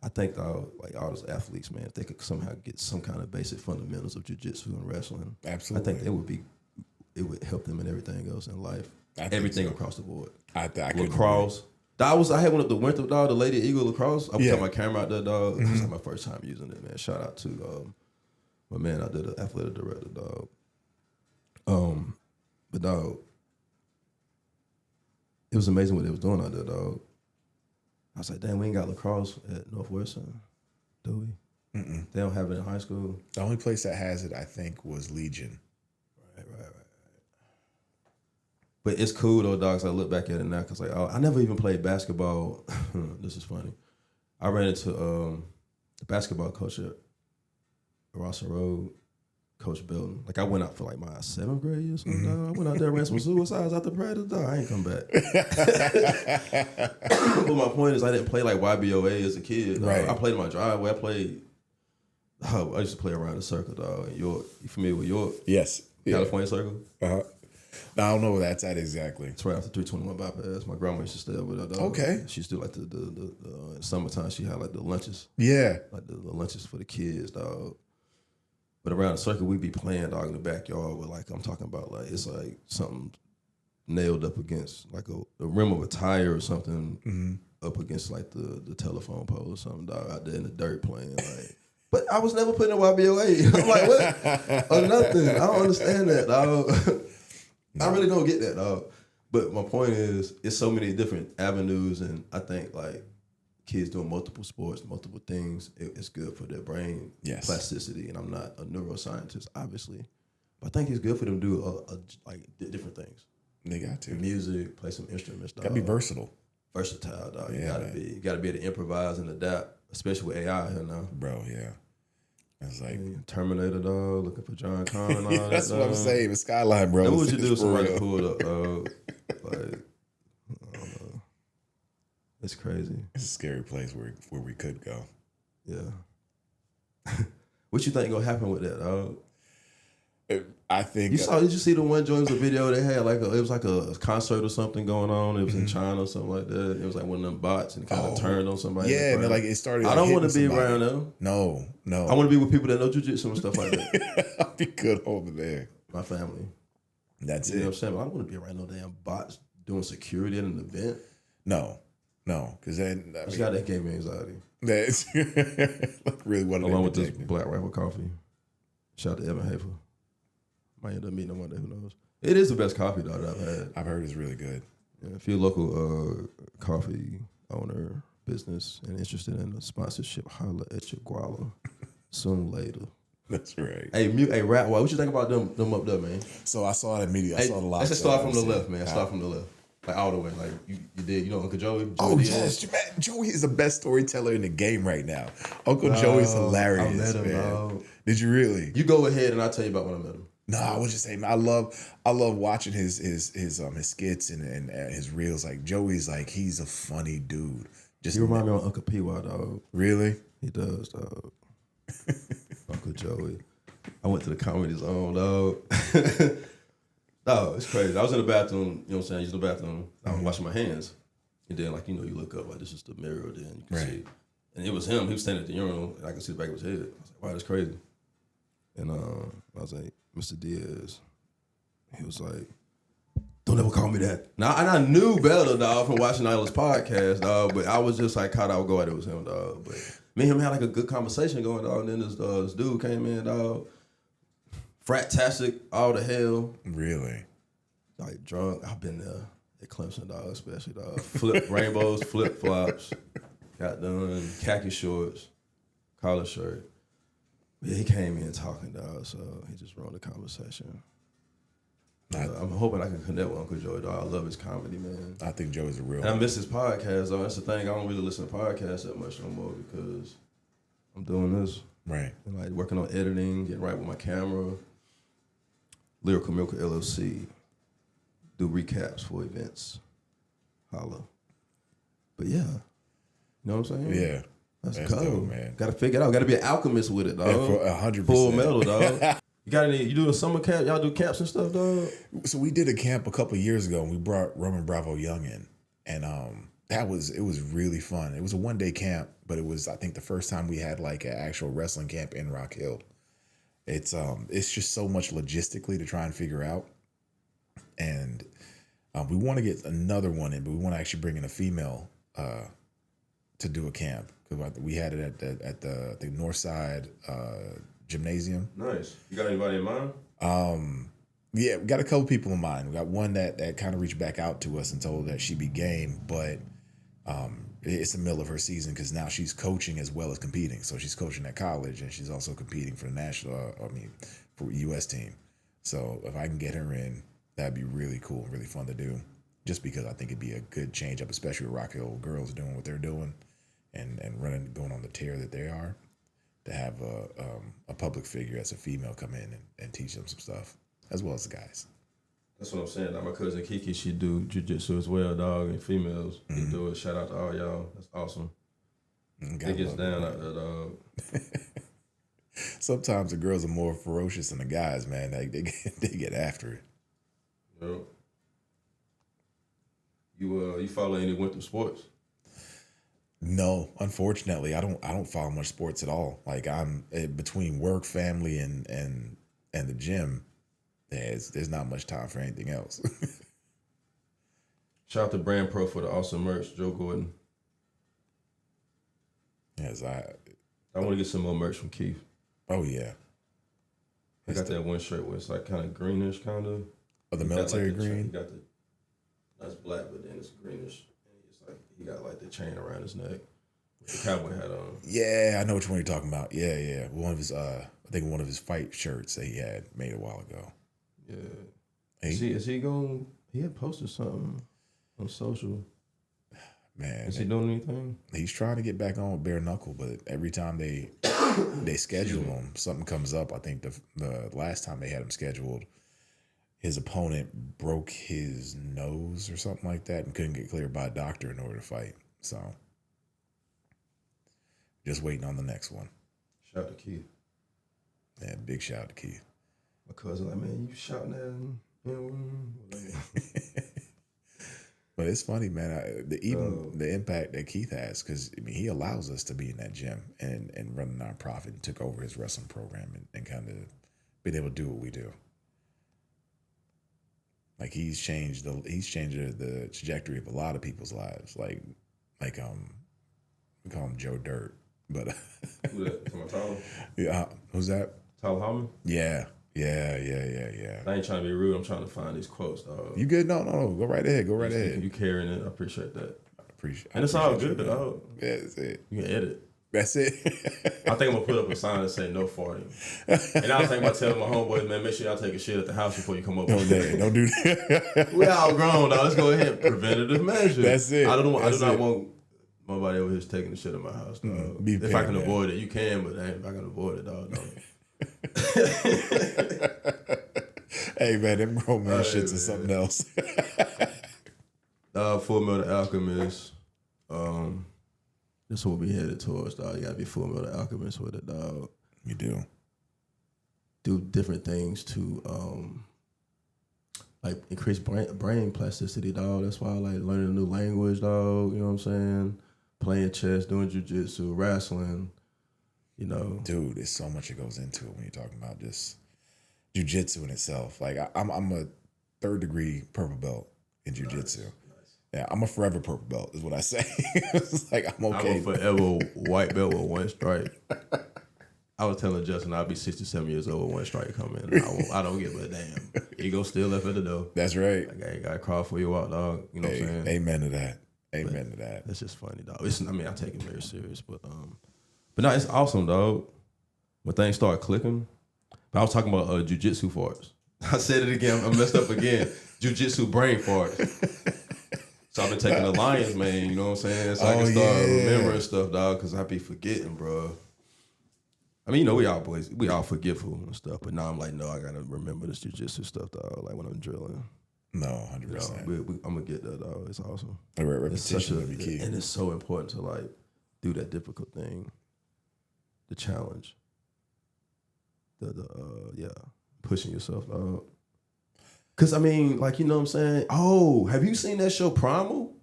I think, dog, like all those athletes, man, if they could somehow get some kind of basic fundamentals of jiu-jitsu and wrestling, absolutely, I think they would be it would help them in everything else in life. I think Everything so. across the board. I couldn't Lacrosse. I had one of the winter dog, the Lady Eagle lacrosse. I was Yeah. taking my camera out there, dog. It was like my first time using it, man. Shout out to my man out there, the athletic director, dog. But dog, it was amazing what they was doing out there, dog. I was like, damn, we ain't got lacrosse at Northwestern, do we? Mm-mm. They don't have it in high school. The only place that has it, I think, was Legion. Right. But it's cool though, dogs. I look back at it now because like I never even played basketball. This is funny. I ran into the basketball coach at Rossa Road, Coach Belton. Like I went out for like my 7th grade or something. Dog. I went out there, ran some suicides after practice. Dog. I ain't come back. But my point is, I didn't play like YBOA as a kid. Dog. Right. I played in my driveway. I used to play around the circle, dog. In York, you familiar with York? Yes. Yeah. California Circle. Uh-huh. I don't know where that's at exactly. It's right after 321 bypass. My grandma used to stay over there, dog. Okay. She used to do like the in summertime. She had like the lunches, Yeah. like the lunches for the kids, dog. But around the circle, we'd be playing, dog, in the backyard with like I'm talking about like it's like something nailed up against like the rim of a tire or something up against like the telephone pole or something, dog, out there in the dirt playing like. But I was never putting in YBOA. I'm like, what? Or nothing. I don't understand that, dog. I really don't get that, dog. But my point is, it's so many different avenues, and I think like kids doing multiple sports, multiple things, it's good for their brain plasticity. And I'm not a neuroscientist, obviously, but I think it's good for them to do like different things. They got to Music, play some instruments, dog. Gotta be versatile. Versatile, dog. Yeah, you gotta be able to improvise and adapt, especially with AI here now. Bro, yeah. It's like Terminator, dog, looking for John Connor and all that. that's what I'm saying. The Skyline, bro. What would you do if somebody pulled up, dog? Like, I don't know. It's crazy. It's a scary place where we could go. Yeah. What you think gonna happen with that, dog? I think did you see the one joint? It was a video they had it was like a concert or something going on. It was in China or something like that. It was like one of them bots and it kind of turned on somebody. Yeah, and like it started. I Like, don't want to be somebody. around them. No. I want to be with people that know jiu-jitsu and stuff like that. I'll be good over there. My family. That's You know it. what I'm saying? But I don't want to be around no damn bots doing security at an event. No, because then This guy that gave me anxiety. that's like really what. Along with this Black Rifle coffee. Shout out to Evan Hafer. Might end up meeting him one day, who knows? It is the best coffee, dog, that I've had. I've heard it's really good. Yeah, if you're a local coffee owner, business, and interested in a sponsorship, holla at your guala soon later. That's right. Hey, Rat, what you think about them up there, man? So I saw it immediately. I saw the live. Let's just start from the left, man. Start from the left. Like all the way. Like you did, Uncle Joey? Oh, Diaz? yes. Man, Joey is the best storyteller in the game right now. Uncle Joey's hilarious, I met him, man. dog. Did you really? You go ahead and I'll tell you about when I met him. No, I was just saying, I love watching his skits and his reels. Like Joey's like he's a funny dude. Just You remind me of Uncle P.Y., dog. really. He does, dog. Uncle Joey. I went to the Comedy Zone, dog. Dog, it's crazy. I was in the bathroom, you know what I'm saying? I used the bathroom. I was washing my hands. And then, like, you look up, like, this is the mirror, then you can see. And it was him. He was standing at the urinal, and I could see the back of his head. I was like, wow, that's crazy. And I was like, Mr. Diaz. He was like, don't ever call me that. Now, and I knew better, dog, from watching all his podcasts, dog, but I was just like, caught out guard it was him, dog. But me and him had like a good conversation going, dog. And then this dude came in, dog. Frat-tastic, all the hell. Really? Like drunk. I've been there at Clemson, dog, especially, dog. Rainbows, flip-flops, got done, khaki shorts, collar shirt. Yeah, he came in talking, dog, so he just ruined the conversation. I'm hoping I can connect with Uncle Joey, dog. I love his comedy, man. I think Joey's a real. And I miss his podcast, though. That's the thing. I don't really listen to podcasts that much no more because I'm doing this. Right. And like working on editing, getting right with my camera. Lyrical Milker LLC. Do recaps for events. Holla. But yeah. You know what I'm saying? Yeah. That's dope, cold, man. Gotta figure it out. Gotta be an alchemist with it, dog. And for 100%. Full metal, dog. You do a summer camp? Y'all do camps and stuff, dog? So we did a camp a couple of years ago, and we brought Roman Bravo Young in, and it was really fun. It was a 1-day camp, but it was, I think, the first time we had like an actual wrestling camp in Rock Hill. It's just so much logistically to try and figure out, And we want to get another one in, but we want to actually bring in a female to do a camp. Because we had it at the North Side gymnasium. Nice. You got anybody in mind? Yeah, we got a couple people in mind. We got one that kind of reached back out to us and told that she'd be game, but it's the middle of her season because now she's coaching as well as competing. So she's coaching at college and she's also competing for the for U.S. team. So if I can get her in, that'd be really cool, really fun to do. Just because I think it'd be a good change up, especially with Rock Hill girls doing what they're doing and going on the tear that they are. To have a public figure as a female come in and teach them some stuff, as well as the guys. That's what I'm saying. Like my cousin Kiki, she do jiu-jitsu as well, dog, and females. They do it. Shout out to all y'all. That's awesome. It gets down out there, dog. Sometimes the girls are more ferocious than the guys, man. Like they get after it. Yep. You follow any winter sports? No, unfortunately, I don't follow much sports at all. Like I'm between work, family, and the gym. There's not much time for anything else. Shout out to Brand Pro for the awesome merch, Joe Gordon. Yes, I want to get some more merch from Keith. Oh yeah, I got that one shirt where it's like kind of greenish, kind of. Oh, the military like green. He got that's black, but then it's greenish. And it's like he got like the chain around his neck with the cowboy hat on. Yeah, I know which one you're talking about. Yeah. One of his I think one of his fight shirts that he had made a while ago. Yeah. Hey. Is he going? He had posted something on social. Man, is he doing anything? He's trying to get back on with bare knuckle, but every time they schedule him, something comes up. I think the last time they had him scheduled, his opponent broke his nose or something like that and couldn't get cleared by a doctor in order to fight. So, just waiting on the next one. Shout out to Keith. Yeah, big shout out to Keith. My cousin, like, man, you shouting at But it's funny, man. The impact that Keith has, because he allows us to be in that gym and run a nonprofit and took over his wrestling program and kind of been able to do what we do. Like he's changed the trajectory of a lot of people's lives. Like we call him Joe Dirt, but who that? Tyler? Yeah, who's that? Tyler Hallman? Yeah. I ain't trying to be rude. I'm trying to find these quotes, dog. You good? No. Go right ahead. You carrying it. I appreciate that. And it's all good, dog. Yeah, that's it. You can edit. That's it. I think I'm gonna put up a sign that say no farting. And I was thinking about telling my homeboys, man, make sure y'all take a shit at the house before you come over. Don't do that. We all grown, dog. Let's go ahead. Preventative measures. That's it. I do not want nobody over here taking the shit at my house, dog. If I can avoid it, you can, but if I can avoid it, dog, don't. Hey man, them grown man shits is something else. Full Metal Alchemist. That's what we headed towards, dog. You gotta be Full Metal Alchemist with it, dog. You do. Do different things to like increase brain plasticity, dog. That's why I like learning a new language, dog. You know what I'm saying? Playing chess, doing jiu-jitsu, wrestling. You know, dude, there's so much that goes into it when you're talking about just jiu-jitsu in itself. Like I'm a 3rd degree purple belt in jiu-jitsu. Nice. Yeah, I'm a forever purple belt is what I say. It's like I'm okay. I'm a forever white belt with 1 stripe. I was telling Justin I'll be 67 years old with 1 strike coming. I don't give a damn. Ego still left at the door. That's right. Like, you gotta crawl for your walk, dog. You know what I'm saying? Amen to that. Amen to that. That's just funny, dog. I take it very serious, but no, it's awesome, dog. When things start clicking. But I was talking about jiu-jitsu farts. I said it again. I messed up again. Jiu-jitsu brain farts. So I've been taking the Lions, man. You know what I'm saying? So I can start remembering stuff, dog, because I be forgetting, bro. I mean, you know, we all forgetful and stuff. But now I'm like, no, I got to remember this jiu-jitsu stuff, dog, like when I'm drilling. No, 100%. You know, I'm going to get that, dog. It's awesome. Repetition would be key. And it's so important to, like, do that difficult thing. The challenge. Pushing yourself out. Because, I mean, like, you know what I'm saying? Oh, have you seen that show Primal?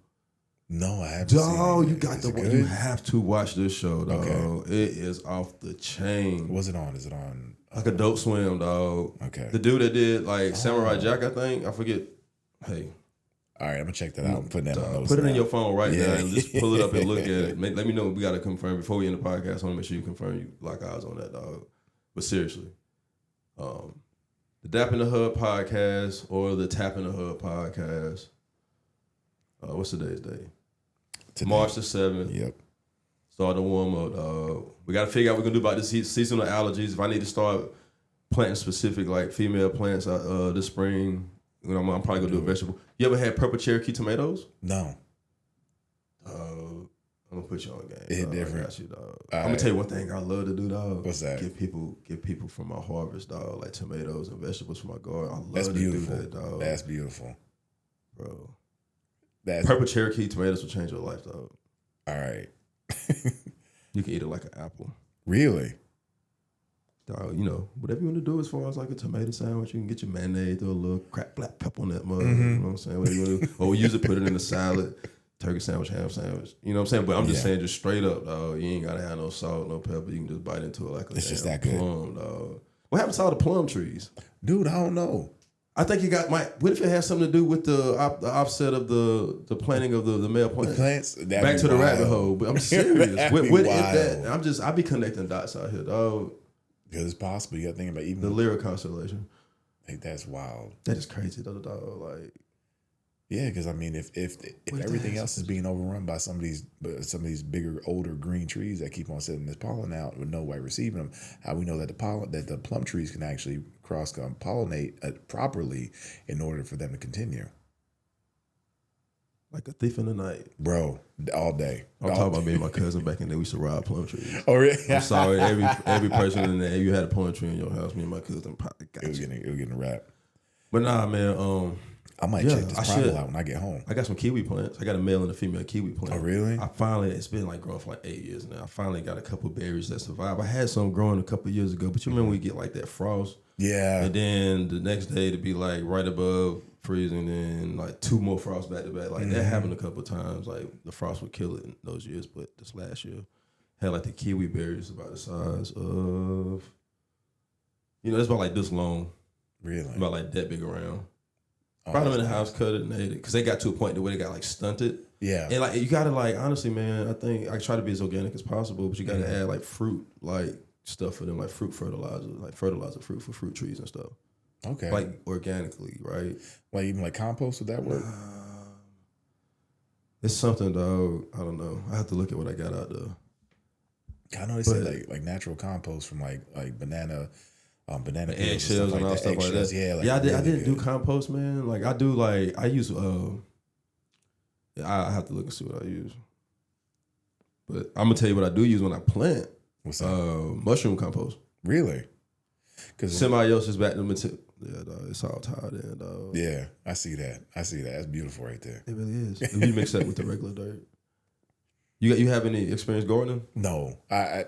No, I haven't seen it. You have to watch this show, dog. Okay. It is off the chain. What's it on? Is it on? Like Adult Swim, dog. Okay. The dude that did, like, Samurai Jack, I think. I forget Hey. All right, I'm gonna check that out. I'm putting that on notes. Put it now. in your phone right now and just pull it up and look at it. Let me know. We got to confirm before we end the podcast. I want to make sure you confirm you lock eyes on that, dog. But seriously, the Dap in the Hub podcast or the Tap in the Hub podcast. What's today's day? Today. March the 7th. Yep. Start the warm up. We got to figure out what we're gonna do about this seasonal allergies. If I need to start planting specific like female plants this spring, I'm probably gonna do a vegetable. You ever had purple Cherokee tomatoes? No. I'm gonna put you on game. It's different. I got you, dog. I'm gonna tell you one thing I love to do, dog. What's that? Give people from my harvest, dog, like tomatoes and vegetables from my garden. I love That's to beautiful. do that, dog. That's beautiful, bro. That's purple Cherokee tomatoes will change your life, dog. All right. You can eat it like an apple. Really? Dog, whatever you want to do as far as like a tomato sandwich, you can get your mayonnaise, throw a little cracked black pepper on that mug. Mm-hmm. You know what I'm saying? Whatever you want to do. Or use it, put it in a salad, turkey sandwich, ham sandwich. You know what I'm saying? But I'm just saying, just straight up, dog. You ain't gotta have no salt, no pepper. You can just bite into it like a it's just that good. Plum, dog. What happens to all the plum trees? Dude, I don't know. I think what if it has something to do with the offset of the planting of the male plants? The plants? Back to the rabbit hole. But I'm serious. What if that? I be connecting dots out here, dog. Because it's possible. You got to think about even the Lyra constellation. Like that's wild. That is crazy, though, dog. Like, yeah, because I mean, if everything else is being overrun by some of these bigger, older green trees that keep on sending this pollen out with no way receiving them, how we know that the plum trees can actually cross pollinate properly in order for them to continue. Like a thief in the night, bro. All day. I'm talking about me and my cousin back in the day. We used to rob plum trees. Oh, really? I'm sorry, every person in there. You had a plum tree in your house. Me and my cousin probably got it was getting wrapped. But nah, man. I might check this primal out when I get home. I got some kiwi plants. I got a male and a female kiwi plant. Oh, really? It's been like growing for like 8 years now. I finally got a couple berries that survive. I had some growing a couple years ago, but you remember we get like that frost? Yeah. And then the next day to be like right above freezing, and like 2 more frosts back to back. Like that happened a couple of times. Like the frost would kill it in those years, but this last year had like the kiwi berries about the size of, it's about like this long. Really? About like that big around. Brought them in the house, cut it, and ate it. Because they got to a point where they got like stunted. Yeah. And like you gotta like, honestly, man, I think I try to be as organic as possible, but you gotta add like fruit, like stuff for them, like fruit fertilizer, like fertilizer fruit for fruit trees and stuff. Okay. Like organically, right? Like even like compost, would that work? It's something, dog. I don't know. I have to look at what I got out there. I know they say like natural compost from like banana peels, eggshells and all stuff like that. Yeah, like I didn't really do compost, man. Like I use I have to look and see what I use. But I'm gonna tell you what I do use when I plant. What's that? Mushroom compost. Really? Because symbiosis back to material. Yeah, dog, it's all tied in, dog. Yeah, I see that. That's beautiful right there. It really is. If you mix that with the regular dirt. You have any experience gardening? No, I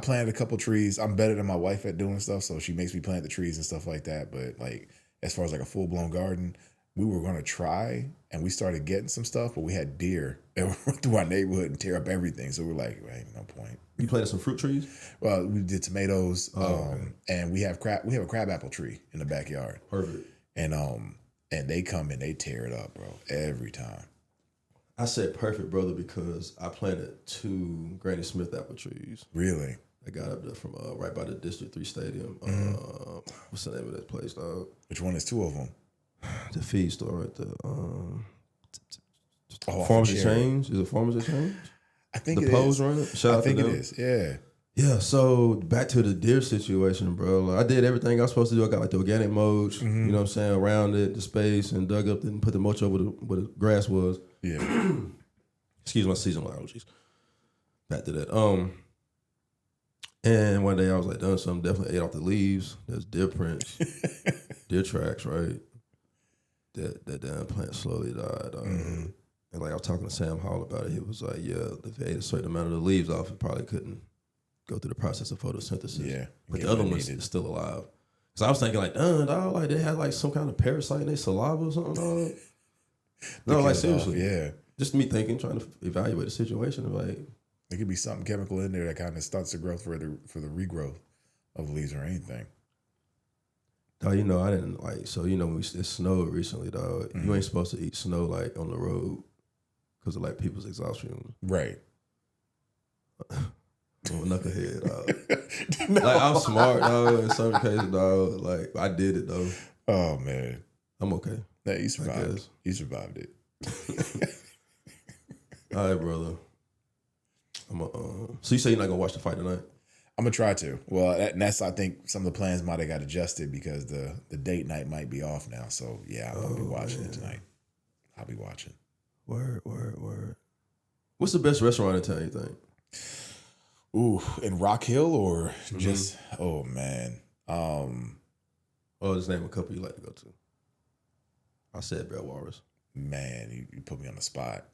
planted a couple trees. I'm better than my wife at doing stuff, so she makes me plant the trees and stuff like that. But like as far as like a full blown garden, we were gonna try, and we started getting some stuff, but we had deer that would run through our neighborhood and tear up everything. So we're like, well, ain't no point. You planted some fruit trees? Well, we did tomatoes, okay. And we have a crab apple tree in the backyard. Perfect. And they come and they tear it up, bro, every time. I said perfect, brother, because I planted 2 Granny Smith apple trees. Really? I got up there from right by the District 3 Stadium. What's the name of that place, dog? Which one is 2 of them? The feed store at the Farmers Exchange. Is it Farmers Exchange? I think the it Pose is. runner. I think it is. Yeah. Yeah. So back to the deer situation, bro. Like, I did everything I was supposed to do. I got like the organic mulch, you know what I'm saying, around it, the space, and dug up and put the mulch over where the grass was. Yeah. Excuse my seasonal allergies. Back to that. And one day I was like, done something. Definitely ate off the leaves. There's deer prints, deer tracks, right? That damn plant slowly died. And like I was talking to Sam Hall about it. He was like, yeah, if they ate a certain amount of the leaves off, it probably couldn't go through the process of photosynthesis. Yeah. But the other one's still alive. So I was thinking like, dog, like they had like some kind of parasite in their saliva or something, dog. No, like seriously. Yeah. Just me thinking, trying to evaluate the situation. Like, there could be something chemical in there that kind of stunts the growth for the regrowth of the leaves or anything. Dog, you know, I didn't like, so, you know, when it snowed recently, dog, you ain't supposed to eat snow, like, on the road because of, like, people's exhaust fumes. Right. I'm a knucklehead, dog. No. Like, I'm smart, dog, in some cases, dog. Like, I did it, though. Oh, man. I'm okay. Yeah, you survived. You survived it. All right, brother. So you say you're not going to watch the fight tonight? I'm going to try to. Well, that's, I think, some of the plans might have got adjusted because the date night might be off now. So, yeah, I'm going to be watching it tonight. I'll be watching. Word. What's the best restaurant in town, you think? Ooh, in Rock Hill or just, oh, man. Just name a couple you like to go to. I said Brad Walrus. Man, you put me on the spot.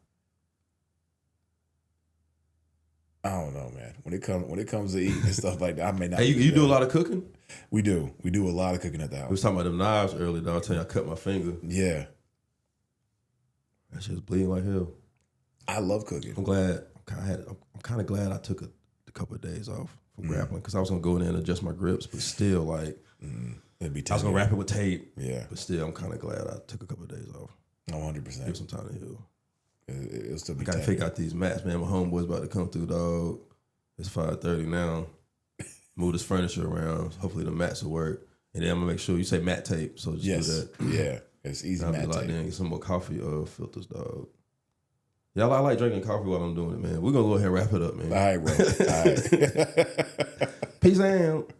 I don't know, man. When it comes to eating and stuff like that, I may not. Hey, you do a lot of cooking? We do a lot of cooking at the house. We was talking about them knives earlier. Dog. I tell you, I cut my finger. Yeah, that shit was bleeding like hell. I love cooking. I'm glad. I'm kind of glad I took a couple of days off from grappling because I was gonna go in there and adjust my grips, but still, like, it'd be. I was gonna wrap it with tape. Yeah, but still, I'm kind of glad I took a couple of days off. 100%. Give some time to heal. It'll still be. I gotta figure out these mats, man. My homeboy's about to come through, dog. It's 5:30 now. Move this furniture around. Hopefully the mats will work. And then I'm gonna make sure you say mat tape. So just do that. Yeah. It's easy I'll mat be tape. Then get some more coffee filters, dog. Yeah, I like drinking coffee while I'm doing it, man. We're gonna go ahead and wrap it up, man. All right, bro. All right. Peace out.